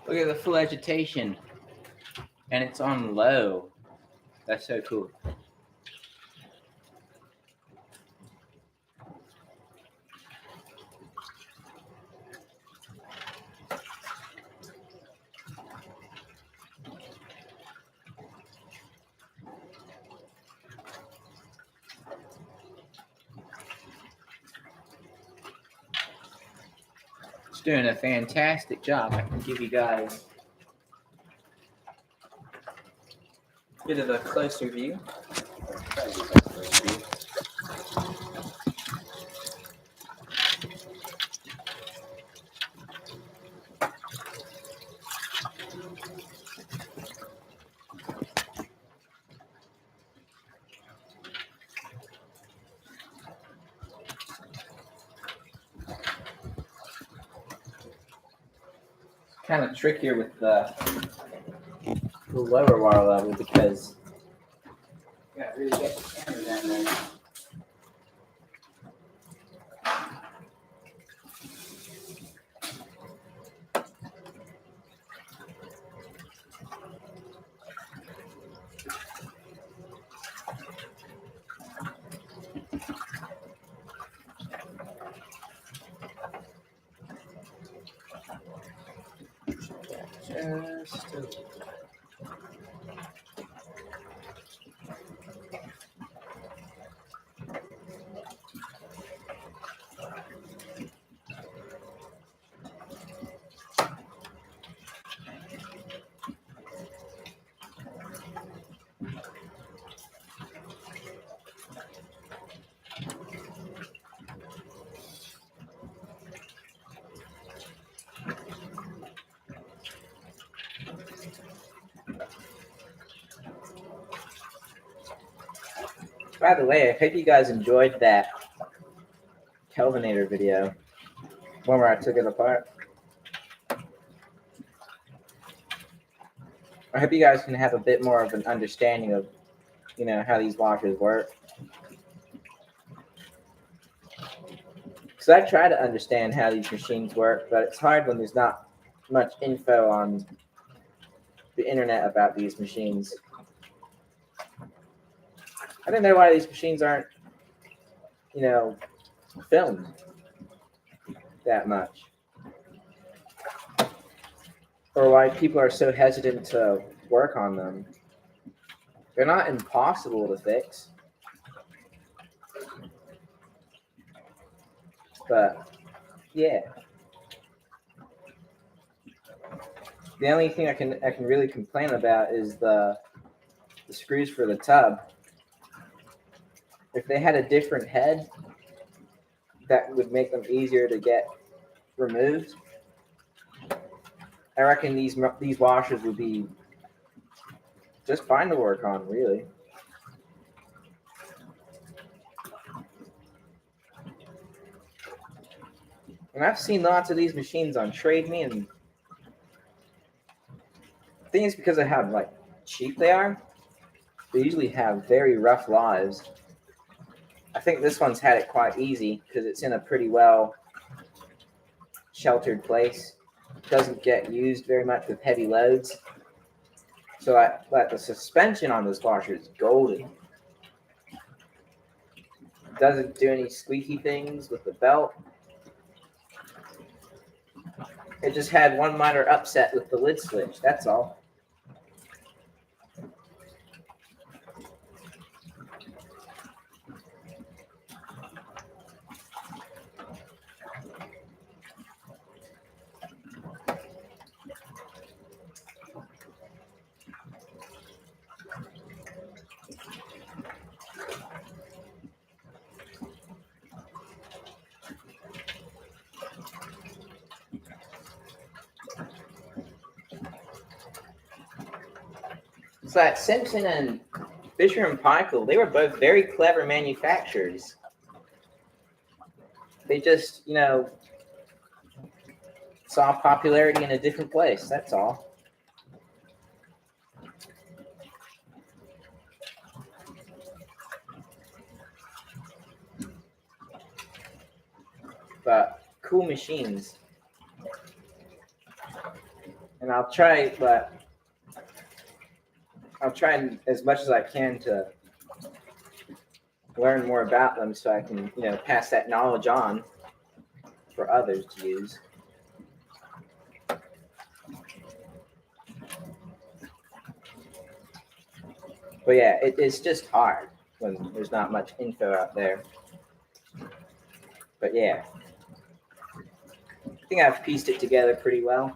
Look at the full agitation. And it's on low. That's so cool. It's doing a fantastic job. I can give you guys a bit of a closer view. kind of trickier with the lower water level because you gotta really get the camera down there. Just a little. By the way, I hope you guys enjoyed that Kelvinator video, one where I took it apart. I hope you guys can have a bit more of an understanding of, how these washers work. Because I try to understand how these machines work, but it's hard when there's not much info on the internet about these machines. I don't know why these machines aren't, filmed that much. Or why people are so hesitant to work on them. They're not impossible to fix. But, yeah. The only thing I can really complain about is the screws for the tub. If they had a different head, that would make them easier to get removed. I reckon these washers would be just fine to work on, really. And I've seen lots of these machines on Trade Me, and I think it's because of how cheap they are. They usually have very rough lives. I think this one's had it quite easy because it's in a pretty well sheltered place. It doesn't get used very much with heavy loads. So the suspension on this washer is golden. It doesn't do any squeaky things with the belt. It just had one minor upset with the lid switch, that's all. So at Simpson and Fisher and Paykel, they were both very clever manufacturers. They just, saw popularity in a different place, that's all. But cool machines. And I'll try as much as I can to learn more about them so I can, pass that knowledge on for others to use. But yeah, it's just hard when there's not much info out there. But yeah, I think I've pieced it together pretty well.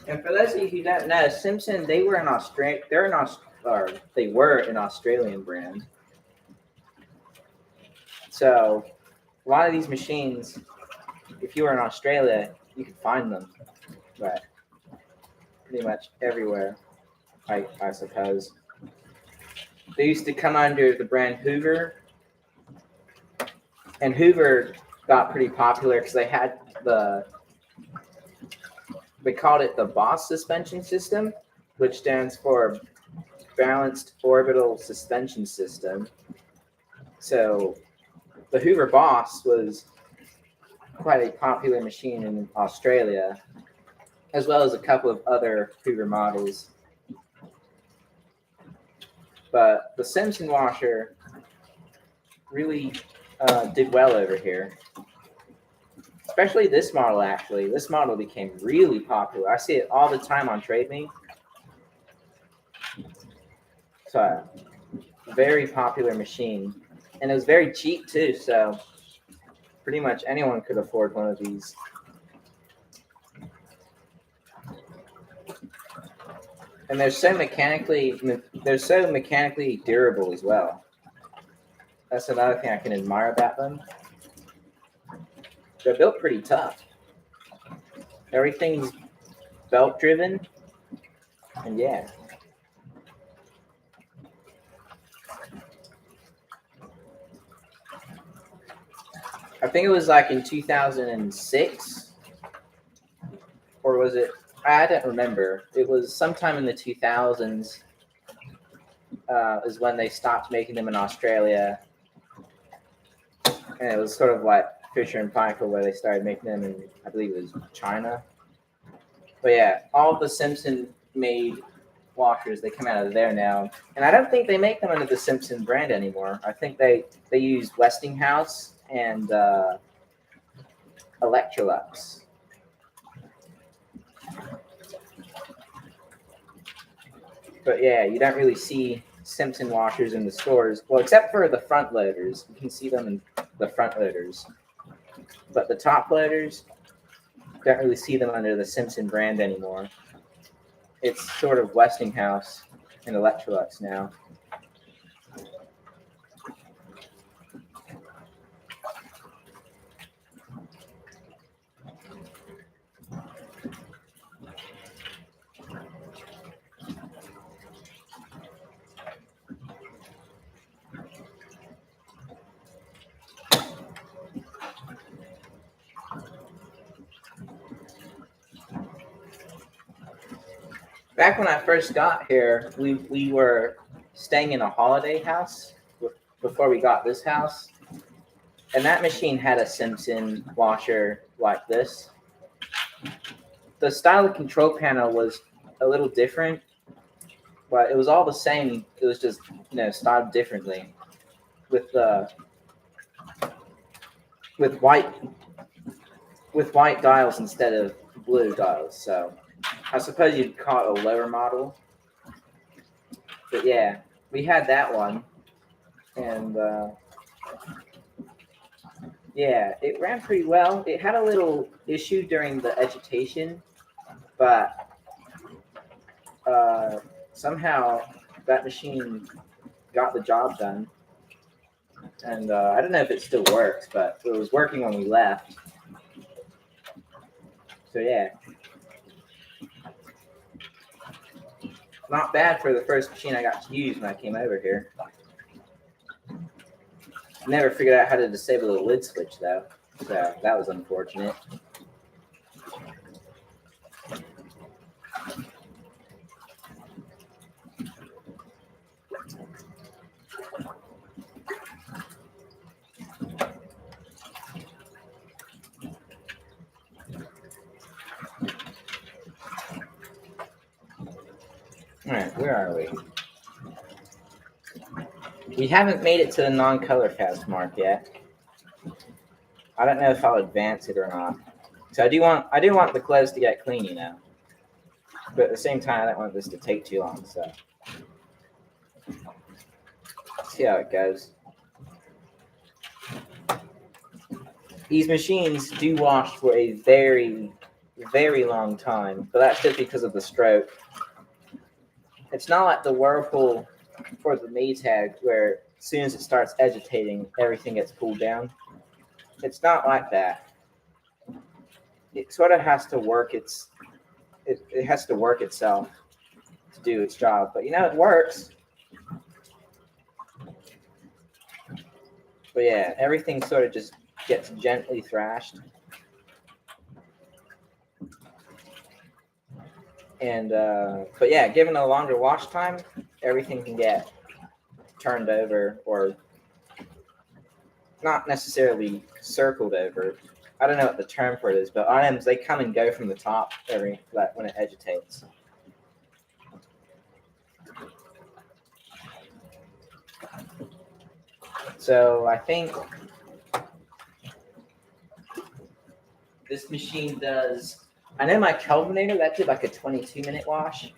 And for those of you who don't know, Simpson, they were in Australia. They were an Australian brand. So a lot of these machines, if you were in Australia, you could find them, but pretty much everywhere, I suppose. They used to come under the brand Hoover, and Hoover got pretty popular because they had they called it the BOSS suspension system, which stands for Balanced Orbital Suspension System. So the Hoover BOSS was quite a popular machine in Australia, as well as a couple of other Hoover models. But the Simpson washer really did well over here. Especially this model, actually. This model became really popular. I see it all the time on TradeMe. So, very popular machine. And it was very cheap, too, so pretty much anyone could afford one of these. And they're so mechanically durable as well. That's another thing I can admire about them. They're built pretty tough. Everything's belt driven, and yeah. I think it was like in 2006, or was it? I don't remember. It was sometime in the 2000s is when they stopped making them in Australia, and it was sort of like Fisher and Paykel where they started making them in, I believe it was China. But yeah, all of the Simpson made washers, they come out of there now, and I don't think they make them under the Simpson brand anymore. I think they use Westinghouse and Electrolux. But yeah, you don't really see Simpson washers in the stores. Well, except for the front loaders. You can see them in the front loaders. But the top loaders, don't really see them under the Simpson brand anymore. It's sort of Westinghouse and Electrolux now. Back when I first got here, we were staying in a holiday house before we got this house. And that machine had a Simpson washer like this. The style of control panel was a little different, but it was all the same. It was just, styled differently with white dials instead of blue dials. So I suppose you'd call it a lower model. But yeah, we had that one, and yeah, it ran pretty well. It had a little issue during the agitation, but somehow that machine got the job done. And I don't know if it still works, but it was working when we left. So yeah. Not bad for the first machine I got to use when I came over here. Never figured out how to disable the lid switch, though. So that was unfortunate. All right, where are we? We haven't made it to the non-color cast mark yet. I don't know if I'll advance it or not. So I do want the clothes to get clean, But at the same time, I don't want this to take too long. So let's see how it goes. These machines do wash for a very, very long time, but that's just because of the stroke. It's not like the Whirlpool or the Maytag where as soon as it starts agitating, everything gets pulled down. It's not like that. It sort of has to work. It has to work itself to do its job. But it works. But yeah, everything sort of just gets gently thrashed. And but yeah, given a longer wash time, everything can get turned over, or not necessarily circled over. I don't know what the term for it is, but items, they come and go from the top when it agitates. So I think this machine does. I know my Kelvinator, that did like a 22-minute wash.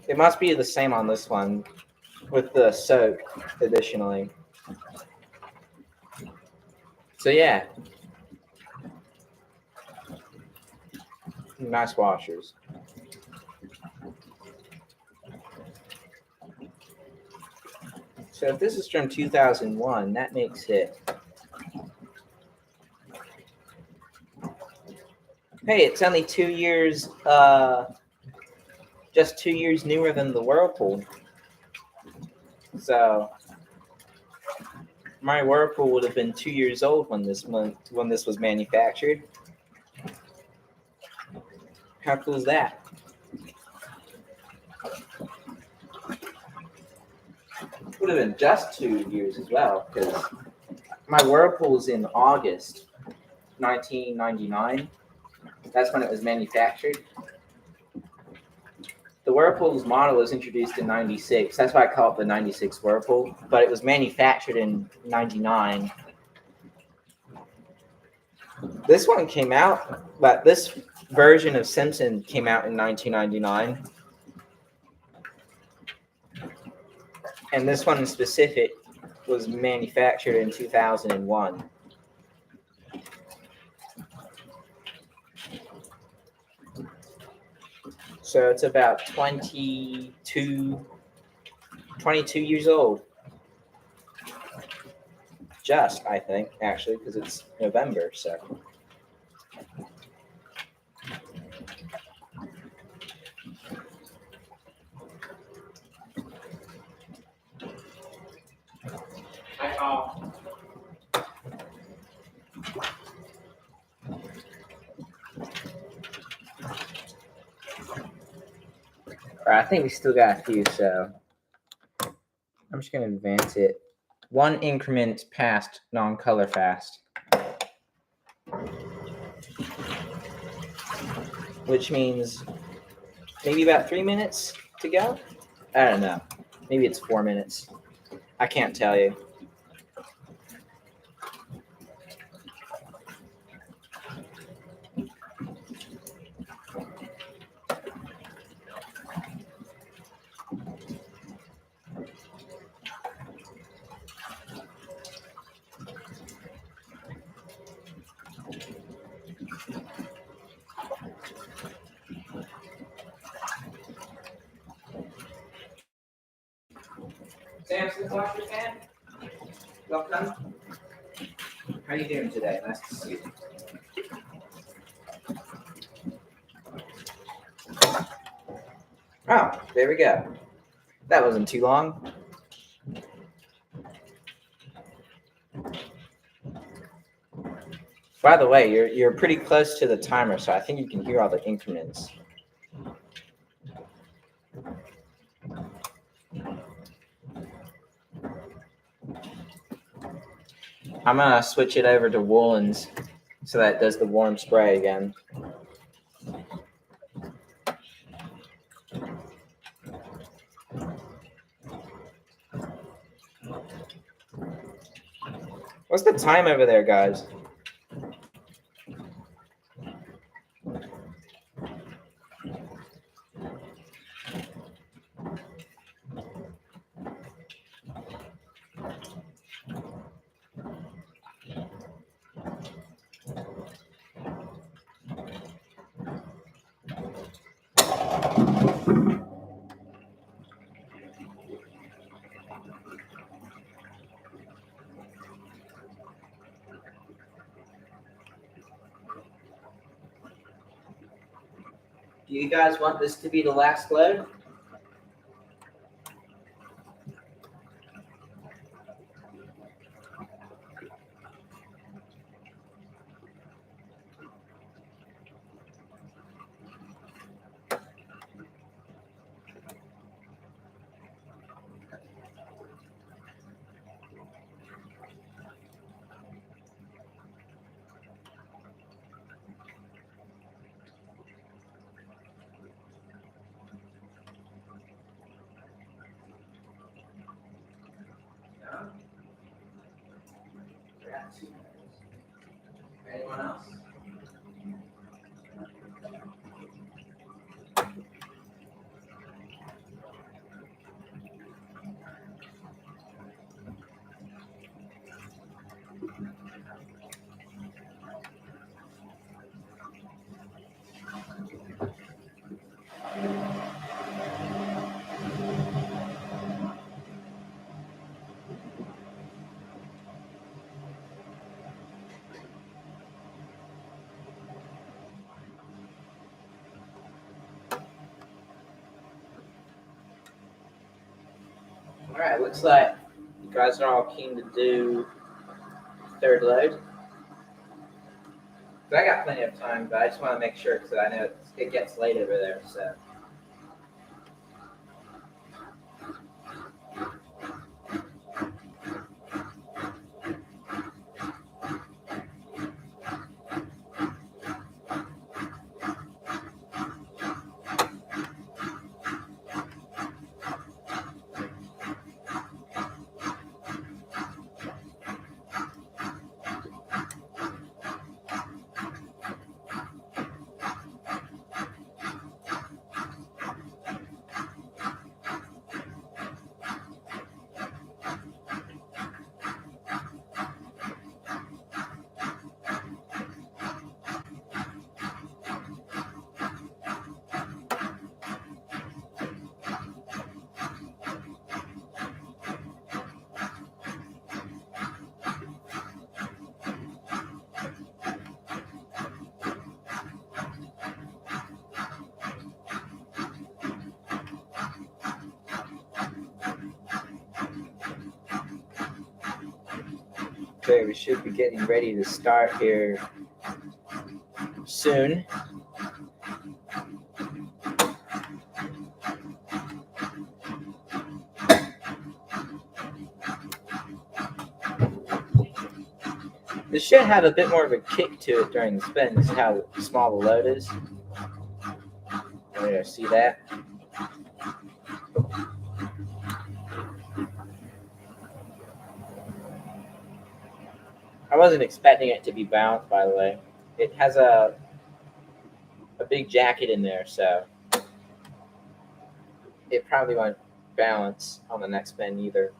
It must be the same on this one with the soak additionally. So yeah, nice washers. So if this is from 2001, that makes it. Hey, it's only 2 years, just 2 years newer than the Whirlpool. So my Whirlpool would have been 2 years old when this was manufactured. How cool is that? Would have been just 2 years as well, because my Whirlpool's in August 1999. That's when it was manufactured. The Whirlpool's model was introduced in 96. That's why I call it the 96 Whirlpool. But it was manufactured in 99. This one came out, but this version of Simpson came out in 1999. And this one in specific was manufactured in 2001. So it's about 22 years old. Just, I think, actually, because it's November, so. I think we still got a few, so I'm just going to advance it 1 increment past non-color fast, which means maybe about 3 minutes to go. I don't know. Maybe it's 4 minutes. I can't tell you. Samson, wash your fan. Welcome. How are you doing today? Nice to see you. Oh, there we go. That wasn't too long. By the way, you're pretty close to the timer, so I think you can hear all the increments. I'm gonna switch it over to woolens so that it does the warm spray again. What's the time over there, guys? Do you guys want this to be the last load? Anyone else? All right, looks like you guys are all keen to do third load. But I got plenty of time, but I just want to make sure because I know it gets late over there. So. Okay, we should be getting ready to start here soon. This should have a bit more of a kick to it during the spin. This is how small the load is. There, see that? I wasn't expecting it to be balanced, by the way. It has a big jacket in there, so it probably won't balance on the next spin either.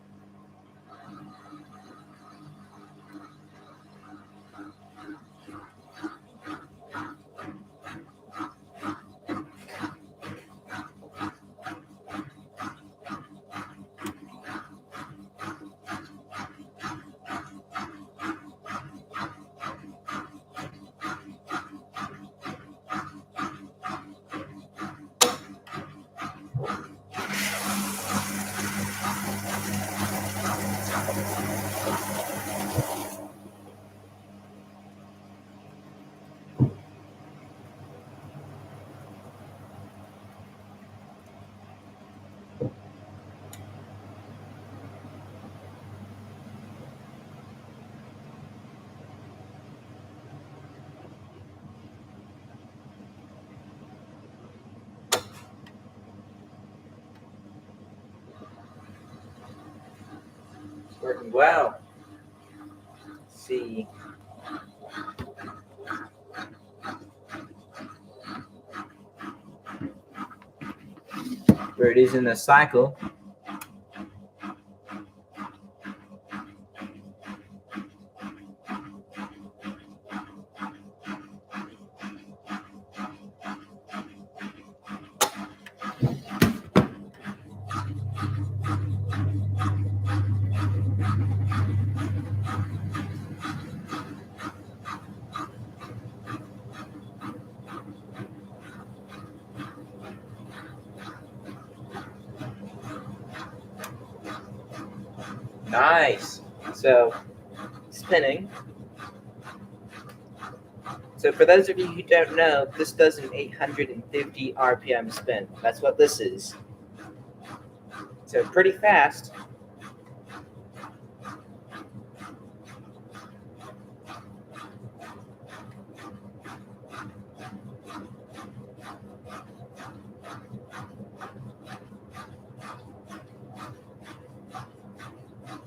Working well. Let's see. Where it is in the cycle. Nice. So, spinning. So for those of you who don't know, this does an 850 RPM spin. That's what this is. So pretty fast.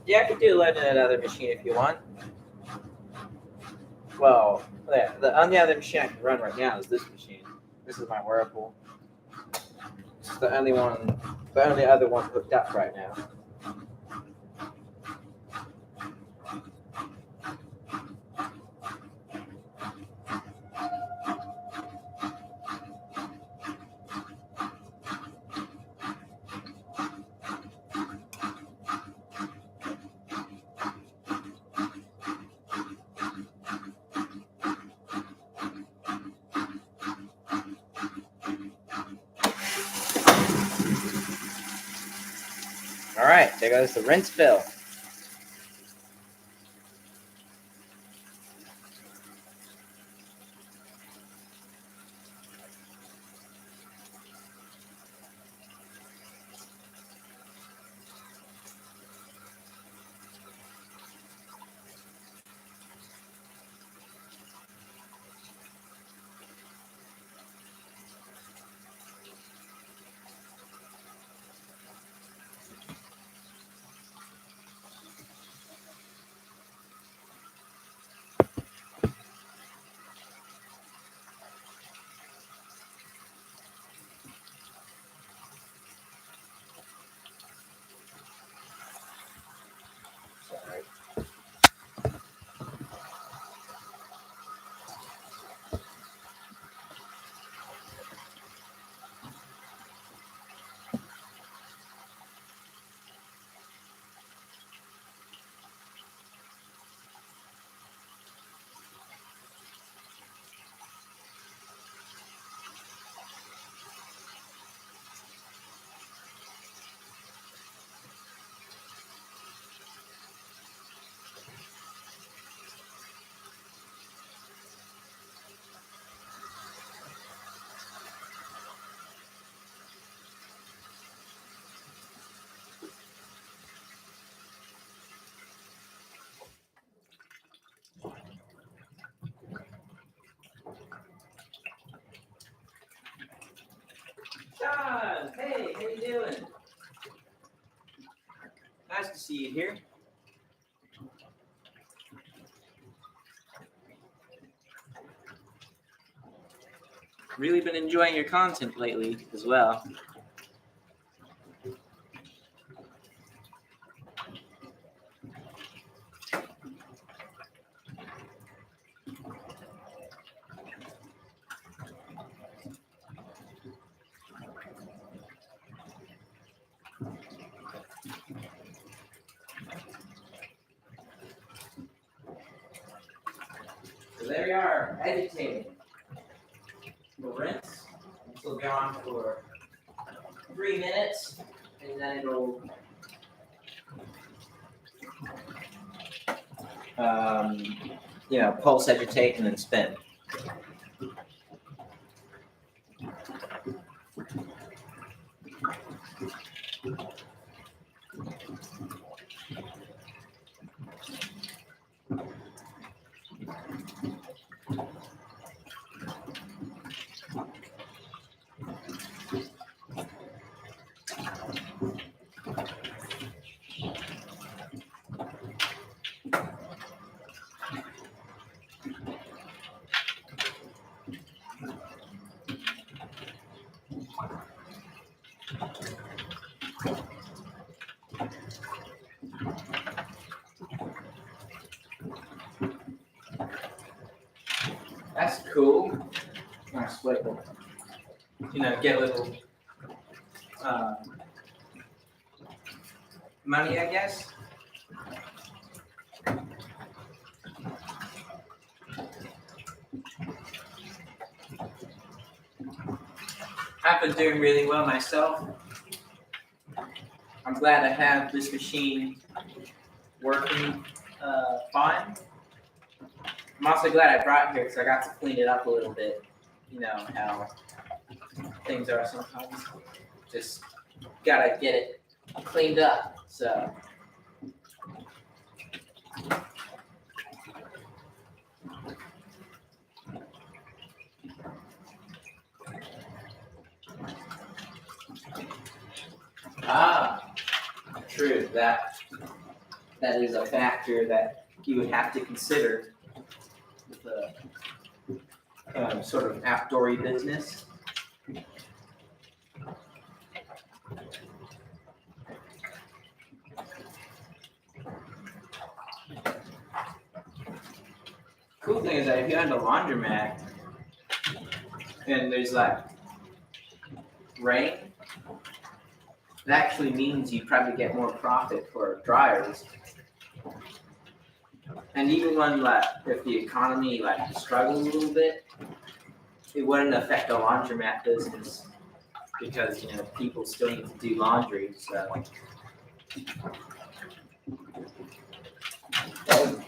Yeah, I could do it on another machine if you want. Well, the only other machine I can run right now is this machine. This is my Whirlpool. It's the only other one hooked up right now. All right, there goes the rinse fill. Sorry. John, hey, how you doing? Nice to see you here. Really been enjoying your content lately as well. So there we are, agitating. We'll rinse. This will go on for 3 minutes, and then it'll pulse, agitate, and then spin. That's cool. Nice way to, get a little money, I guess. I've been doing really well myself. I'm glad I have this machine working fine. I'm also glad I brought it here because I got to clean it up a little bit. You know how things are sometimes. Just gotta get it cleaned up. So. True. That is a factor that you would have to consider with a sort of outdoory business. Cool thing is that if you had a laundromat and there's like rain, it actually means you probably get more profit for dryers. And even when like if the economy like struggles a little bit, it wouldn't affect the laundromat business because people still need to do laundry. So that would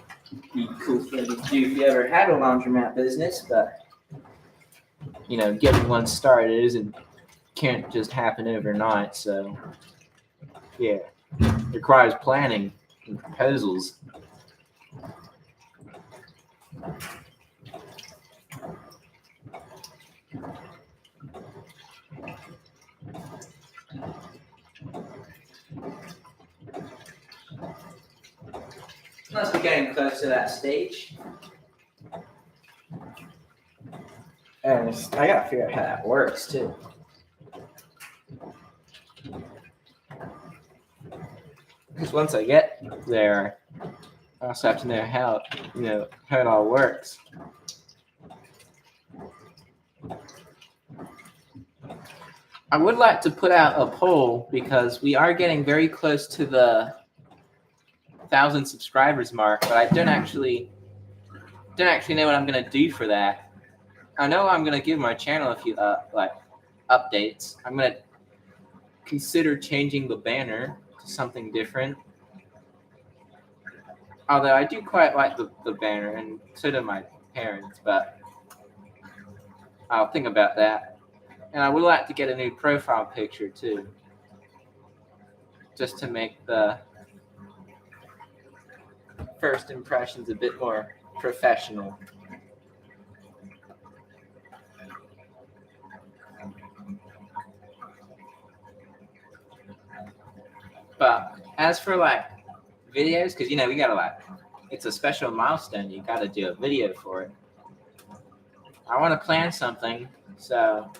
be a cool thing to do if you ever had a laundromat business. But getting one started can't just happen overnight. So yeah, it requires planning and proposals. Must be getting close to that stage. And I gotta figure out how that works too. Because once I get there, I also have to know how it all works. I would like to put out a poll because we are getting very close to the 1,000 subscribers mark, but I don't actually know what I'm gonna do for that. I know I'm gonna give my channel a few updates. I'm gonna consider changing the banner to something different. Although I do quite like the banner, and so do my parents, but I'll think about that. And I would like to get a new profile picture too, just to make the first impressions a bit more professional. But as for videos, because we gotta it's a special milestone. You gotta do a video for it. I want to plan something, but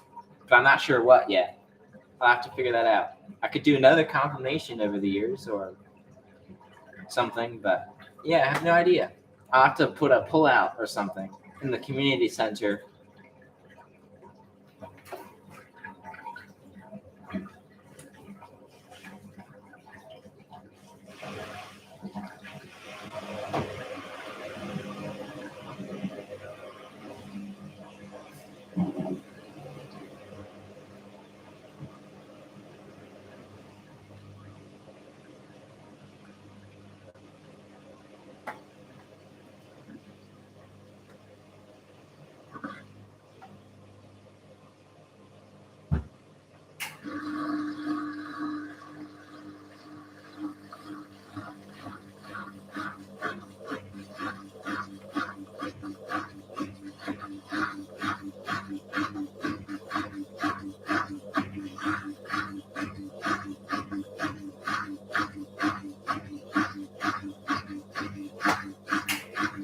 I'm not sure what yet. I'll have to figure that out. I could do another compilation over the years or something, but yeah, I have no idea. I'll have to put a pull-out or something in the community center.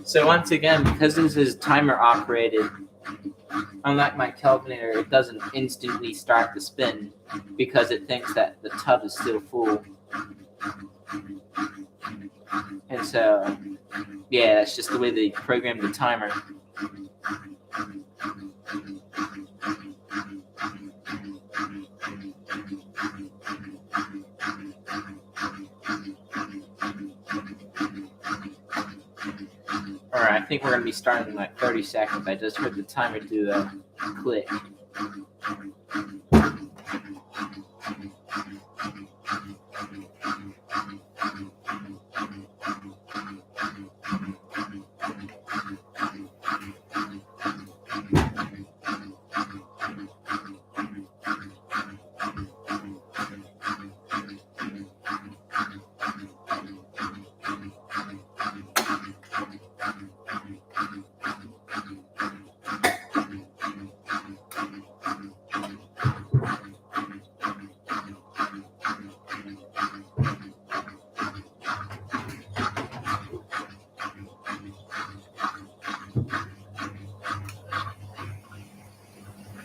So once again, because this is timer operated, unlike my Kelvinator, it doesn't instantly start the spin because it thinks that the tub is still full. And so, yeah, that's just the way they program the timer. Alright, I think we're going to be starting in like 30 seconds. I just heard the timer do a click.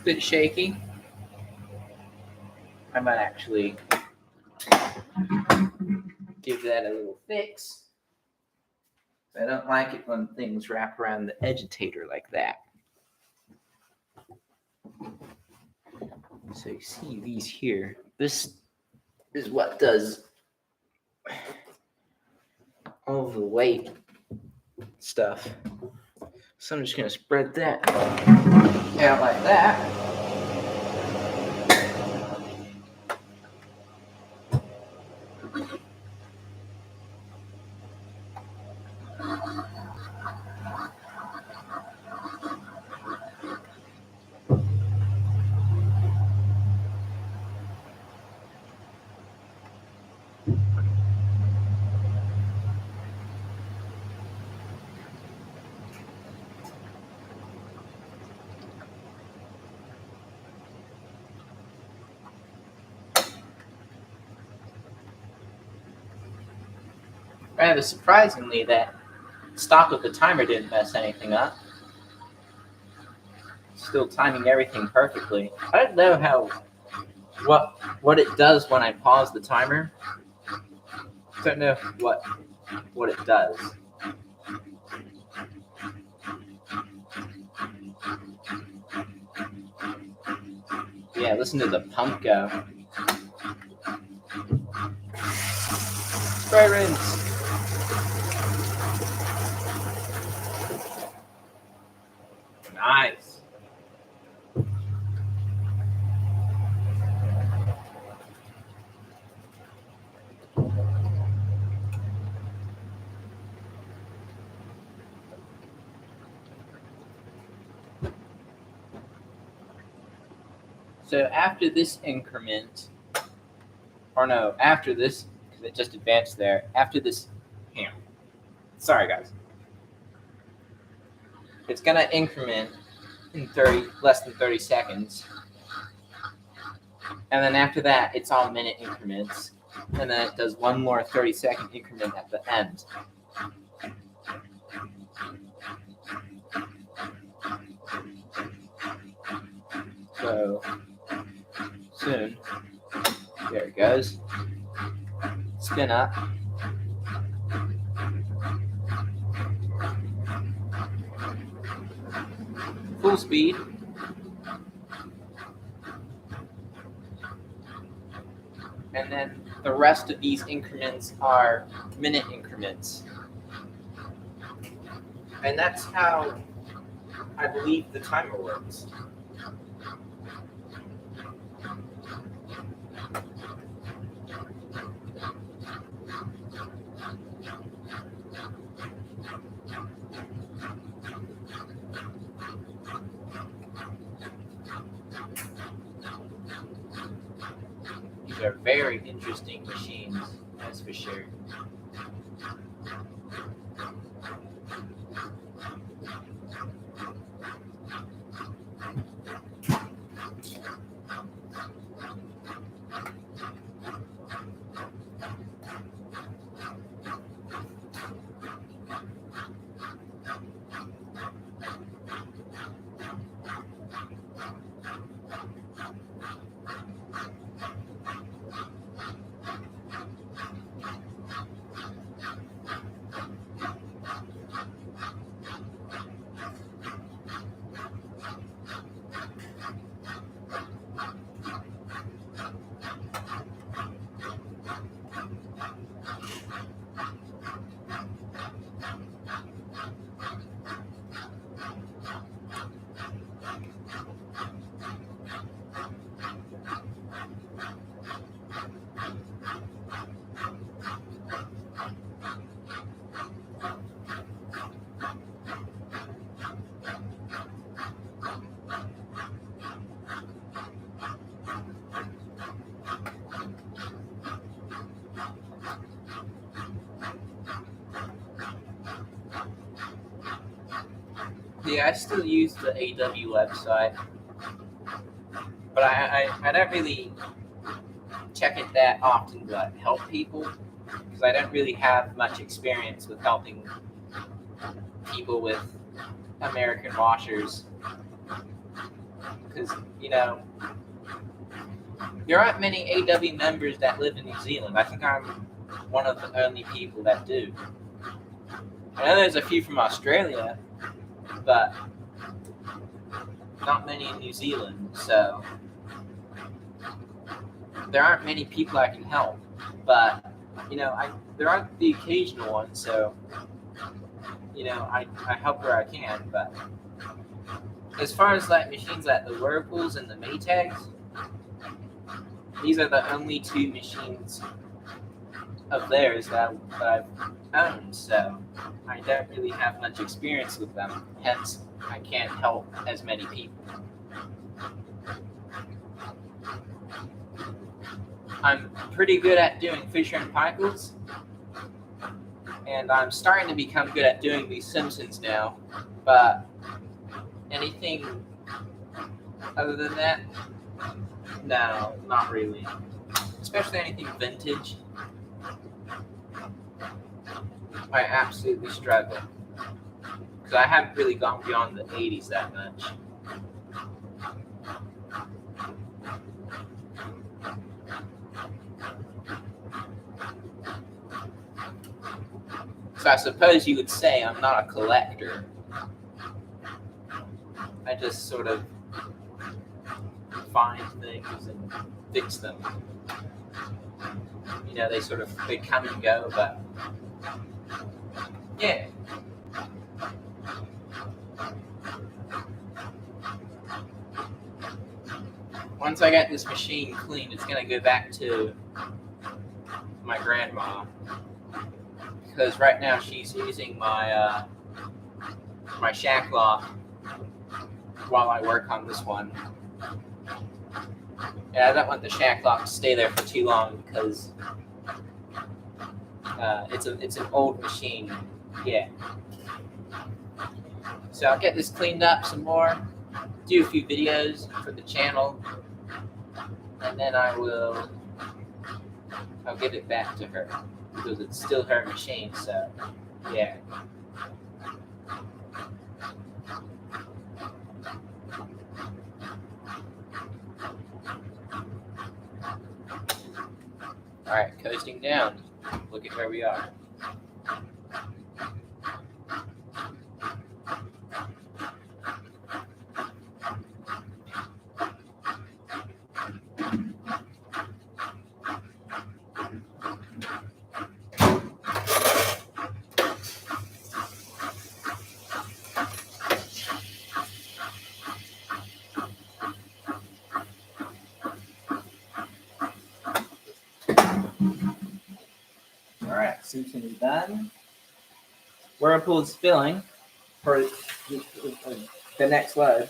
bit shaky. I might actually give that a little fix. I don't like it when things wrap around the agitator like that. So you see these here. This is what does all the weight stuff. So I'm just going to spread that out like that. Rather surprisingly, that stop of the timer didn't mess anything up. Still timing everything perfectly. I don't know what it does when I pause the timer. I don't know what it does. Yeah, listen to the pump go. Spray rinse. Nice. So after this increment, or no, after this, because it just advanced there, after this, sorry guys. It's going to increment in less than 30 seconds. And then after that, it's all minute increments. And then it does one more 30-second increment at the end. So soon, there it goes. Spin up. Full speed. And then the rest of these increments are minute increments. And that's how I believe the timer works. These are very interesting machines, that's for sure. Yeah, I still use the AW website, but I don't really check it that often to help people, because I don't really have much experience with helping people with American washers. because, you know, there aren't many AW members that live in New Zealand. I think I'm one of the only people that do. I know there's a few from Australia, but not many in New Zealand, so there aren't many people I can help. But, you know, there aren't the occasional ones, so, you know, I help where I can. But as far as like machines like the Whirlpools and the Maytags, these are the only two machines of theirs that I've owned, so I don't really have much experience with them, hence I can't help as many people. I'm pretty good at doing Fisher and Paykel's, and I'm starting to become good at doing these Simpsons now, but anything other than that, no, not really. Especially anything vintage, I absolutely struggle, because I haven't really gone beyond the 80s that much. So I suppose you would say I'm not a collector. I just sort of find things and fix them. You know, they come and go, but yeah. Once I get this machine cleaned, it's gonna go back to my grandma, because right now she's using my my shack lock while I work on this one. And I don't want the shack lock to stay there for too long, because it's an old machine. Yeah. So I'll get this cleaned up some more, do a few videos for the channel, and then I'll give it back to her, because it's still her machine, so yeah. Alright, coasting down. Look at where we are. Alright, Simpson is done. Whirlpool is filling for the next load.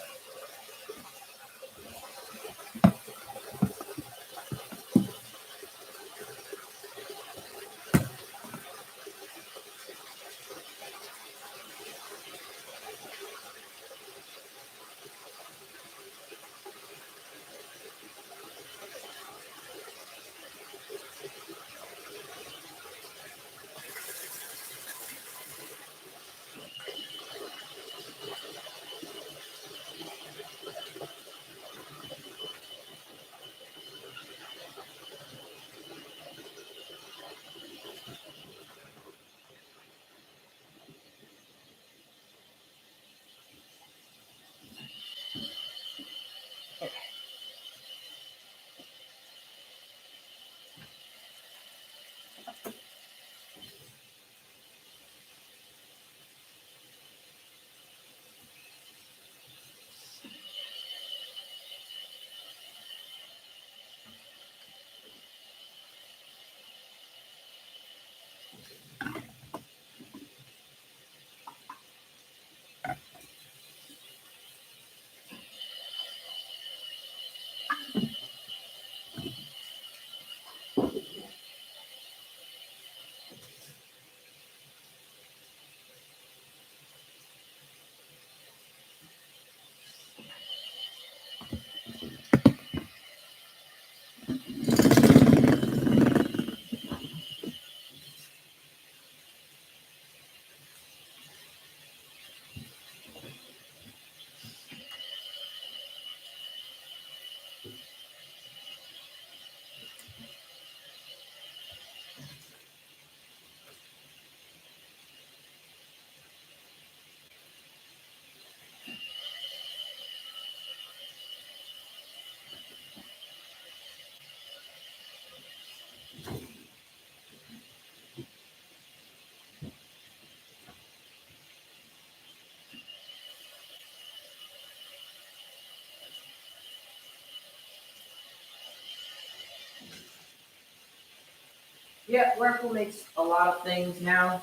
Yeah, Whirlpool makes a lot of things now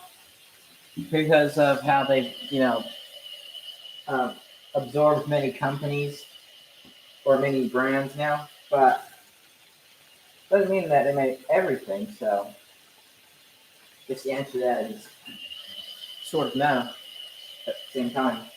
because of how they've, absorbed many companies or many brands now. But doesn't mean that they make everything. So, just the answer to that is sort of no at the same time.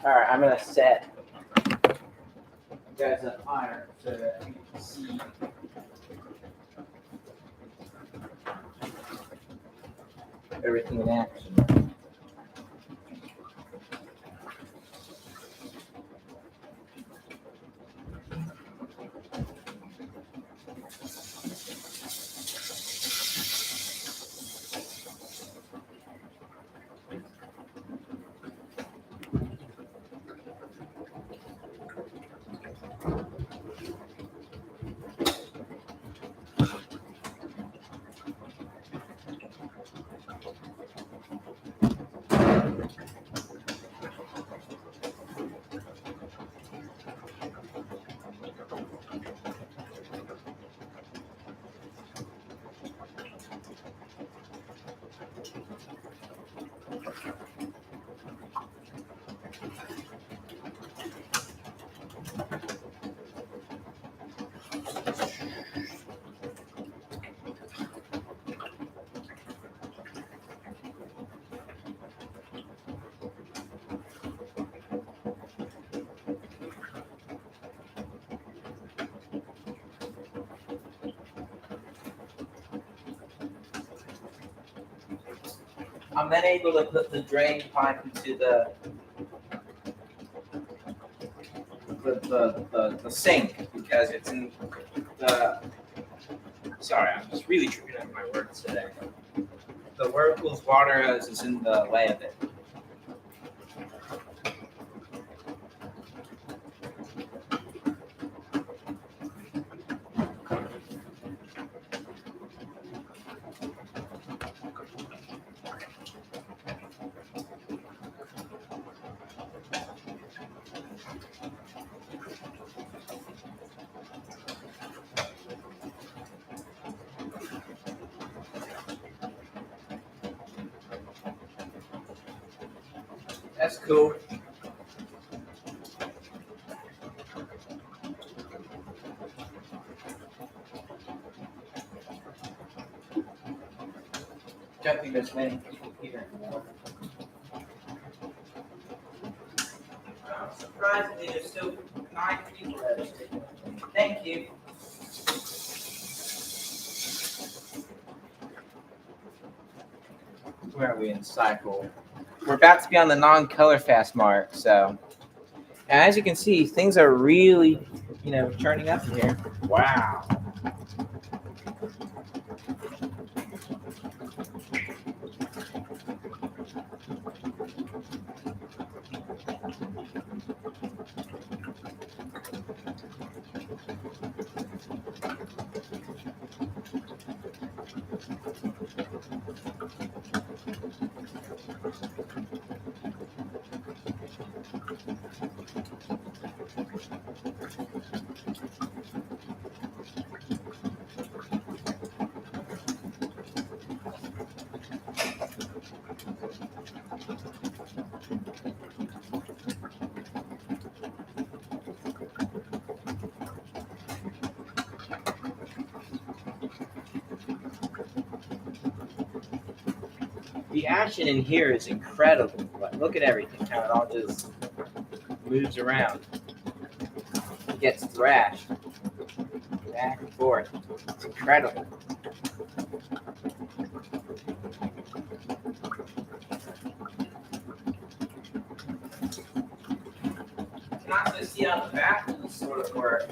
All right, I'm gonna set you guys up higher so that you can see everything in action. I'm then able to put the drain pipe into the sink because it's in the. Sorry, I'm just really tripping up my words today. The Whirlpool's water hose is in the way of it. That's cool. Don't think there's many people here anymore. Surprisingly, there's still 9 people registered. Thank you. Where are we in cycle? We're about to be on the non-color fast mark, so. And as you can see, things are really, churning up in here. Wow. The action in here is incredible. Look at everything, how it all just moves around. It gets thrashed back and forth. It's incredible. You can also see on the back of this sort of work.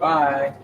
Bye.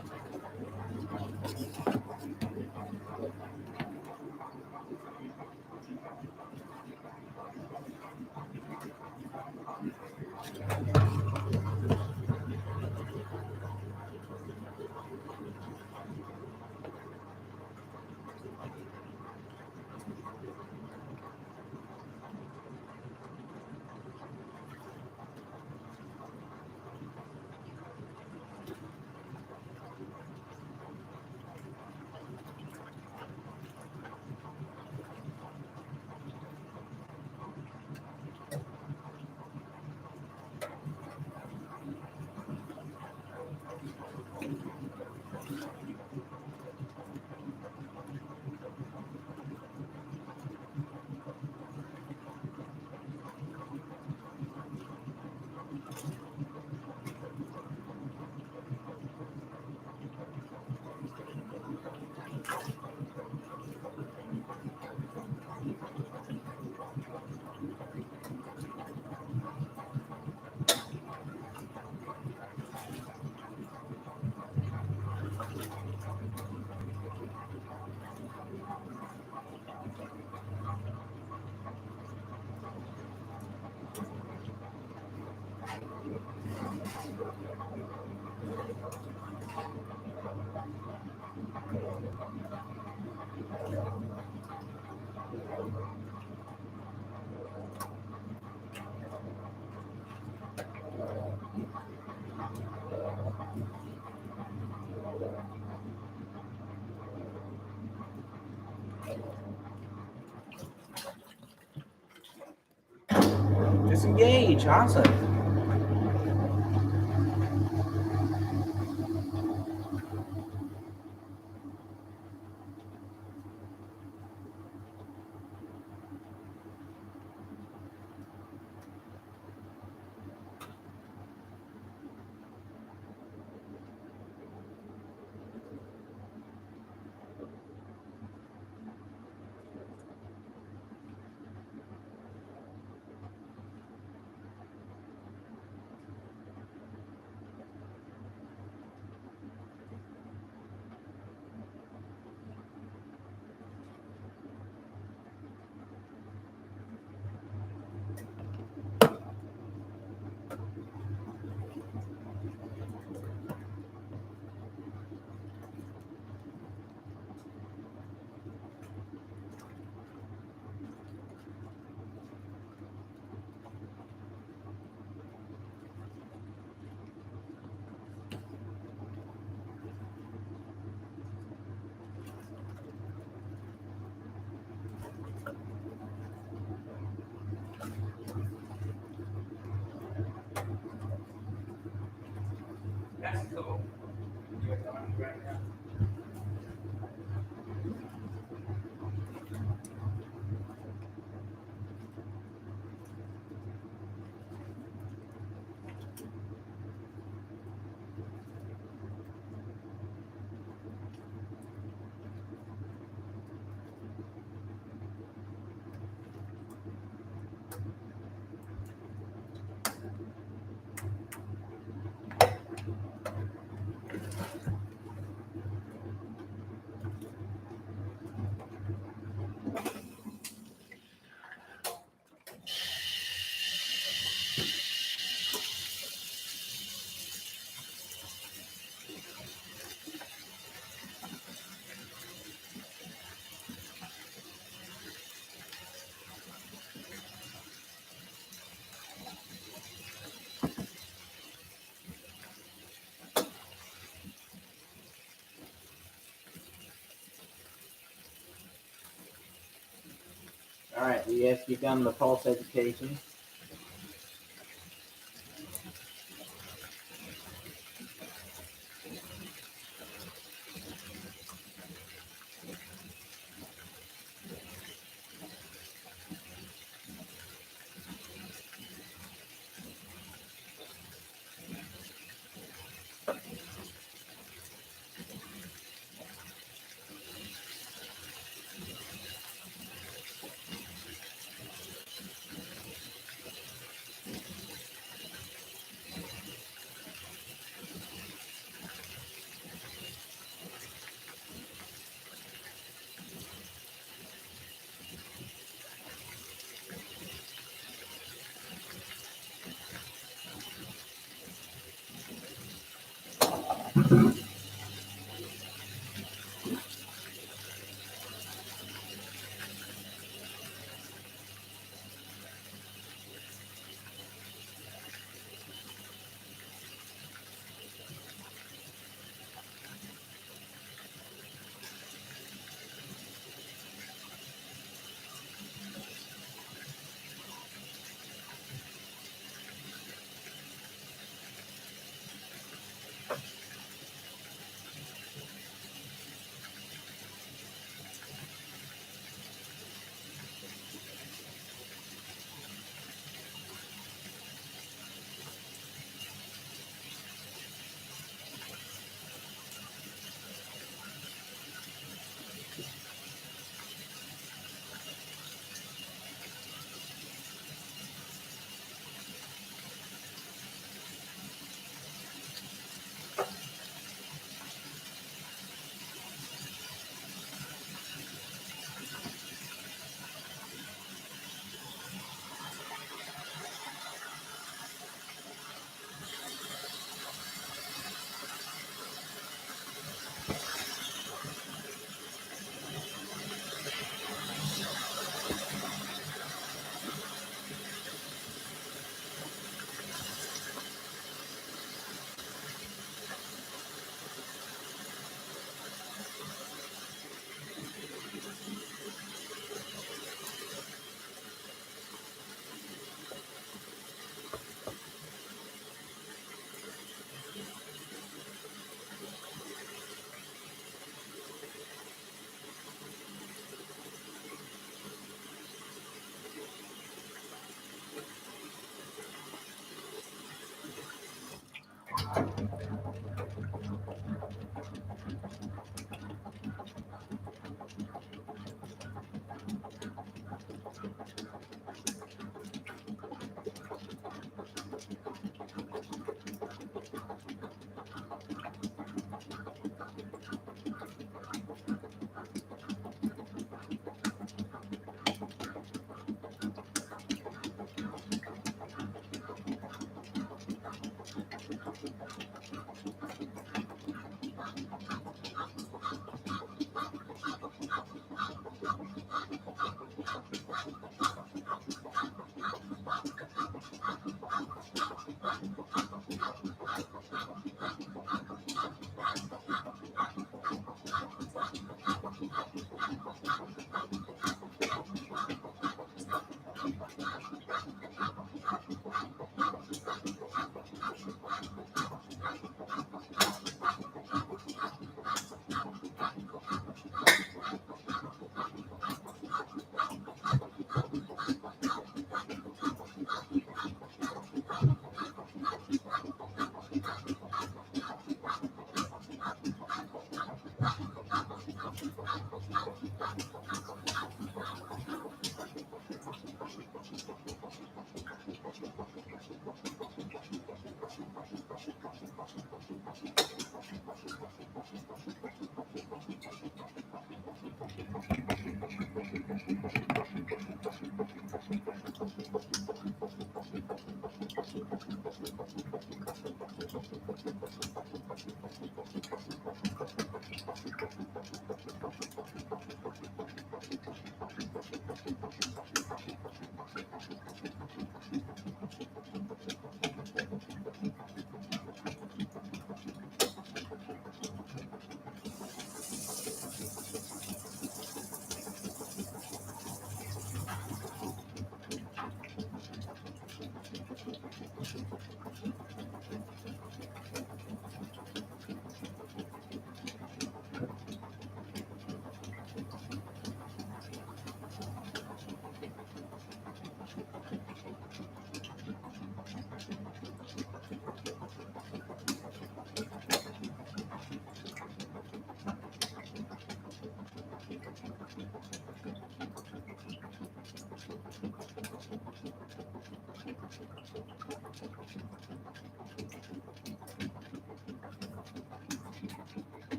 Disengage. Awesome. All right, we have begun the pulse agitation.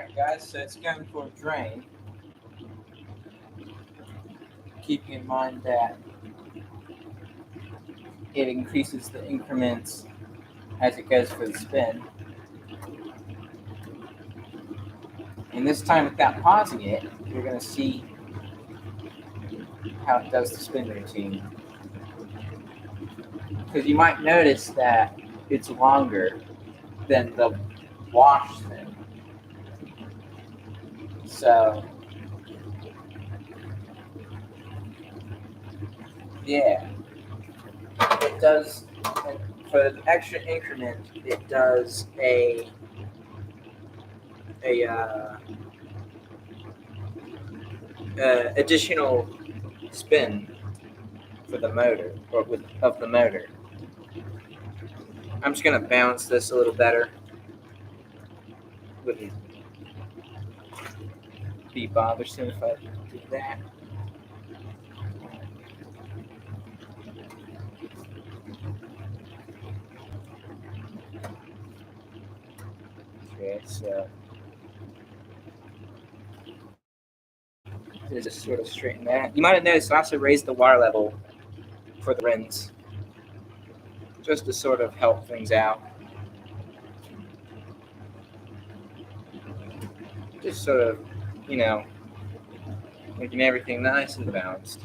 Alright guys, so it's going for a drain. Keeping in mind that it increases the increments as it goes for the spin. And this time, without pausing it, you're going to see how it does the spin routine. Because you might notice that it's longer than the wash spin. So, yeah, it does, for the extra increment, it does a additional spin for the motor, or of the motor. I'm just going to balance this a little better. Wouldn't be bothersome if I did that. Okay, so just sort of straighten that. You might have noticed I also raised the water level for the rims, just to sort of help things out. Just sort of, making everything nice and balanced.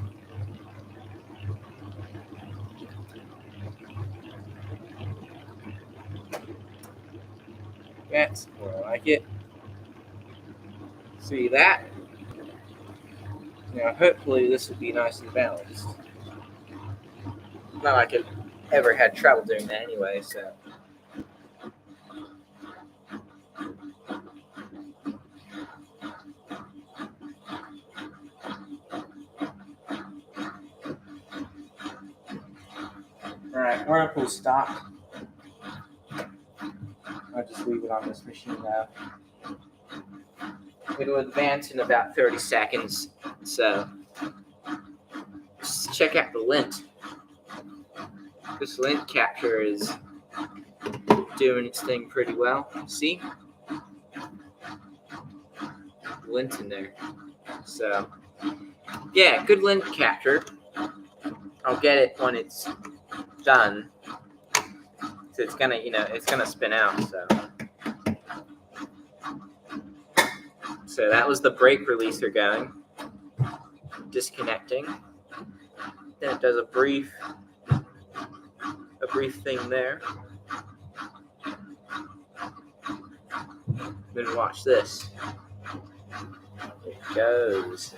That's more like it. See that? Now, hopefully this will be nice and balanced. Not like I've ever had trouble doing that anyway, so. Alright, whirlpool stopped. I'll just leave it on this machine now. It'll advance in about 30 seconds, so just check out the lint. This lint capture is doing its thing pretty well. See? Lint in there. So, yeah, good lint capture. I'll get it when it's done. So it's gonna, it's gonna spin out, So that was the brake releaser going. Disconnecting. Then it does a brief thing there. Then watch this. It goes.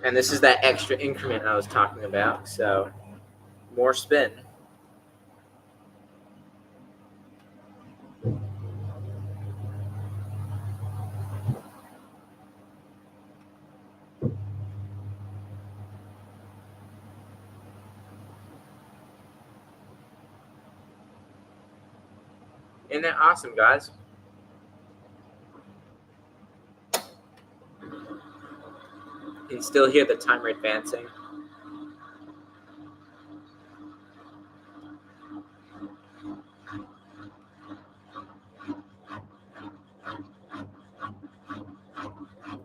And this is that extra increment I was talking about, so more spin. Isn't that awesome, guys? You can still hear the timer advancing.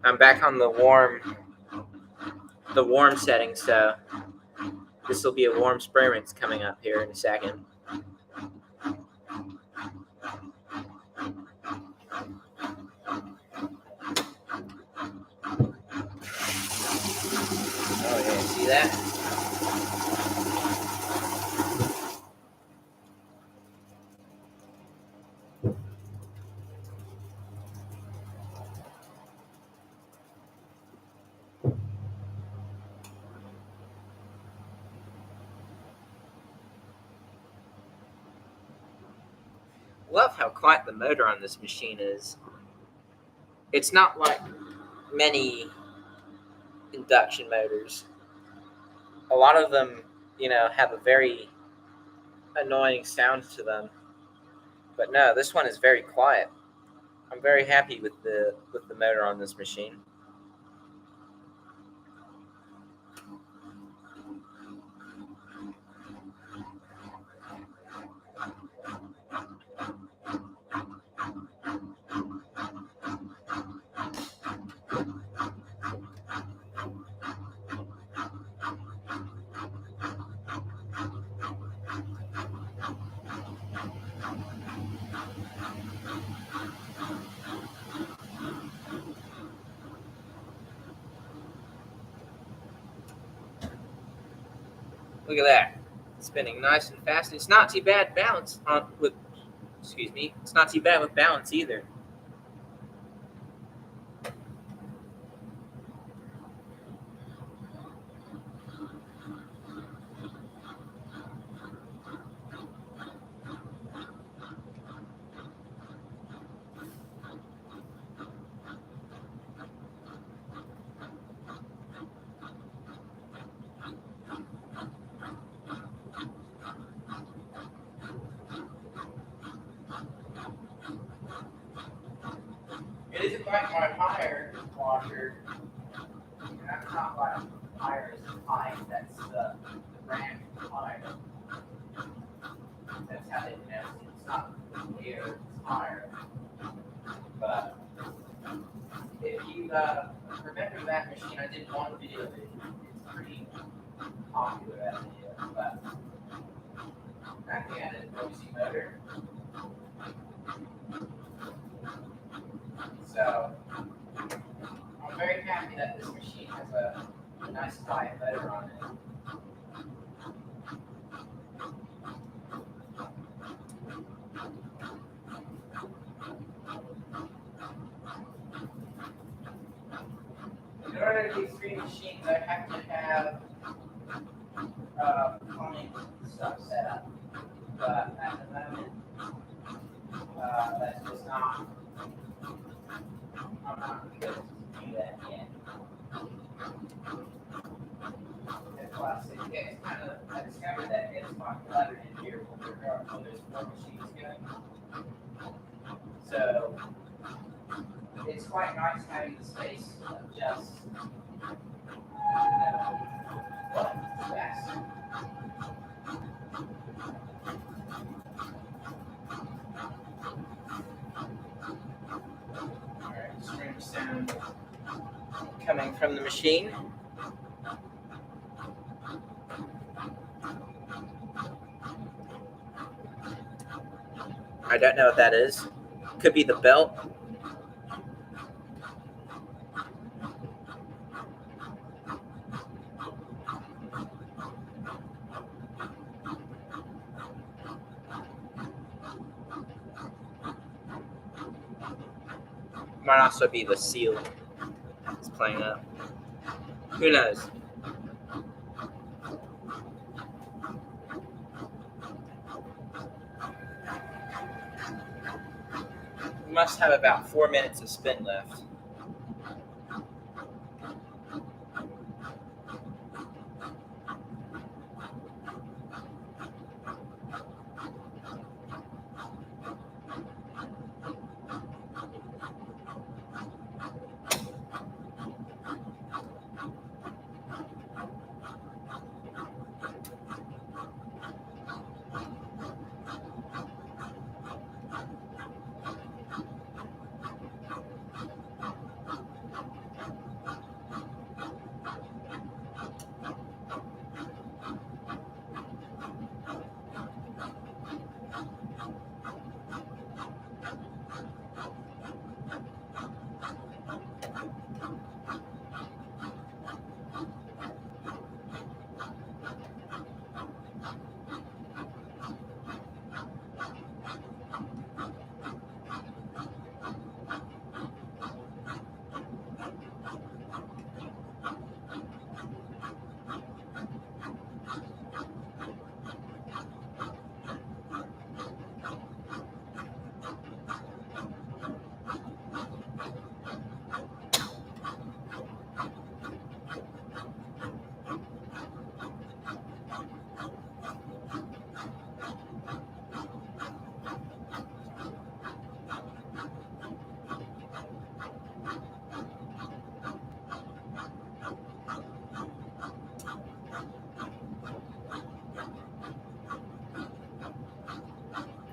I'm back on the warm setting, so this will be a warm spray rinse coming up here in a second. Oh yeah, see that? Love how quiet the motor on this machine is. It's not like many induction motors. A lot of them, have a very annoying sound to them. But no, this one is very quiet. I'm very happy with the motor on this machine. Look at that. It's spinning nice and fast. It's not too bad balance with, it's not too bad with balance either. It isn't like my tire washer. And that's not like tire is pipe. That's the brand tire. That's how they pronounce it. It's not air, it's tire. But if you remember that machine, I did one video of it. It's pretty popular, that video. But back at it, OC motor. So I'm very happy that this machine has a nice quiet motor on it. In order to use three machines, I have to have plumbing stuff set up. But at the moment, that's just not, I'm not good to do that yet. That's why I said, it's kind of, I discovered that it's not cluttered in here when there's four machines going. So it's quite nice having the space to adjust what's best. Alright, scream sound coming from the machine. I don't know what that is. Could be the belt. Might also be the seal it's playing up. Who knows? We must have about 4 minutes of spin left.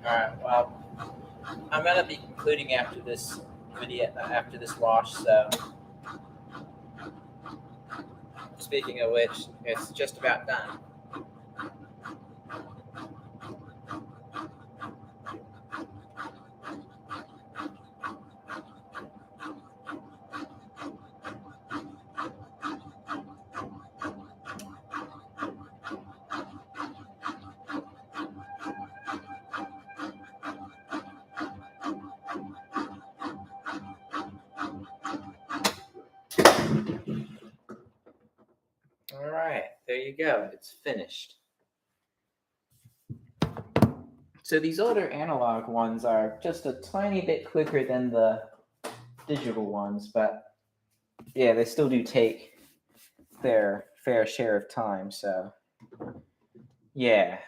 Alright, well, I'm going to be concluding after this video, after this wash, so speaking of which, it's just about done. go. It's finished. So these older analog ones are just a tiny bit quicker than the digital ones, but yeah, they still do take their fair share of time. So yeah,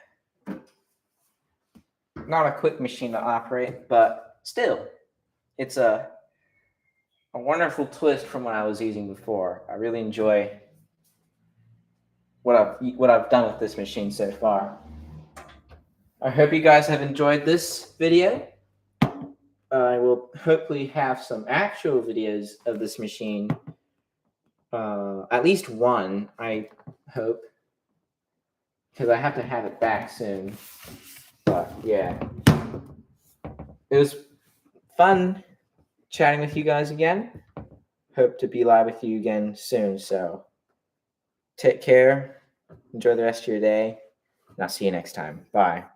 not a quick machine to operate, but still, it's a wonderful twist from what I was using before. I really enjoy what I've done with this machine so far. I hope you guys have enjoyed this video. I will hopefully have some actual videos of this machine. At least one, I hope, because I have to have it back soon. But yeah, it was fun chatting with you guys again. Hope to be live with you again soon. So take care. Enjoy the rest of your day. And I'll see you next time. Bye.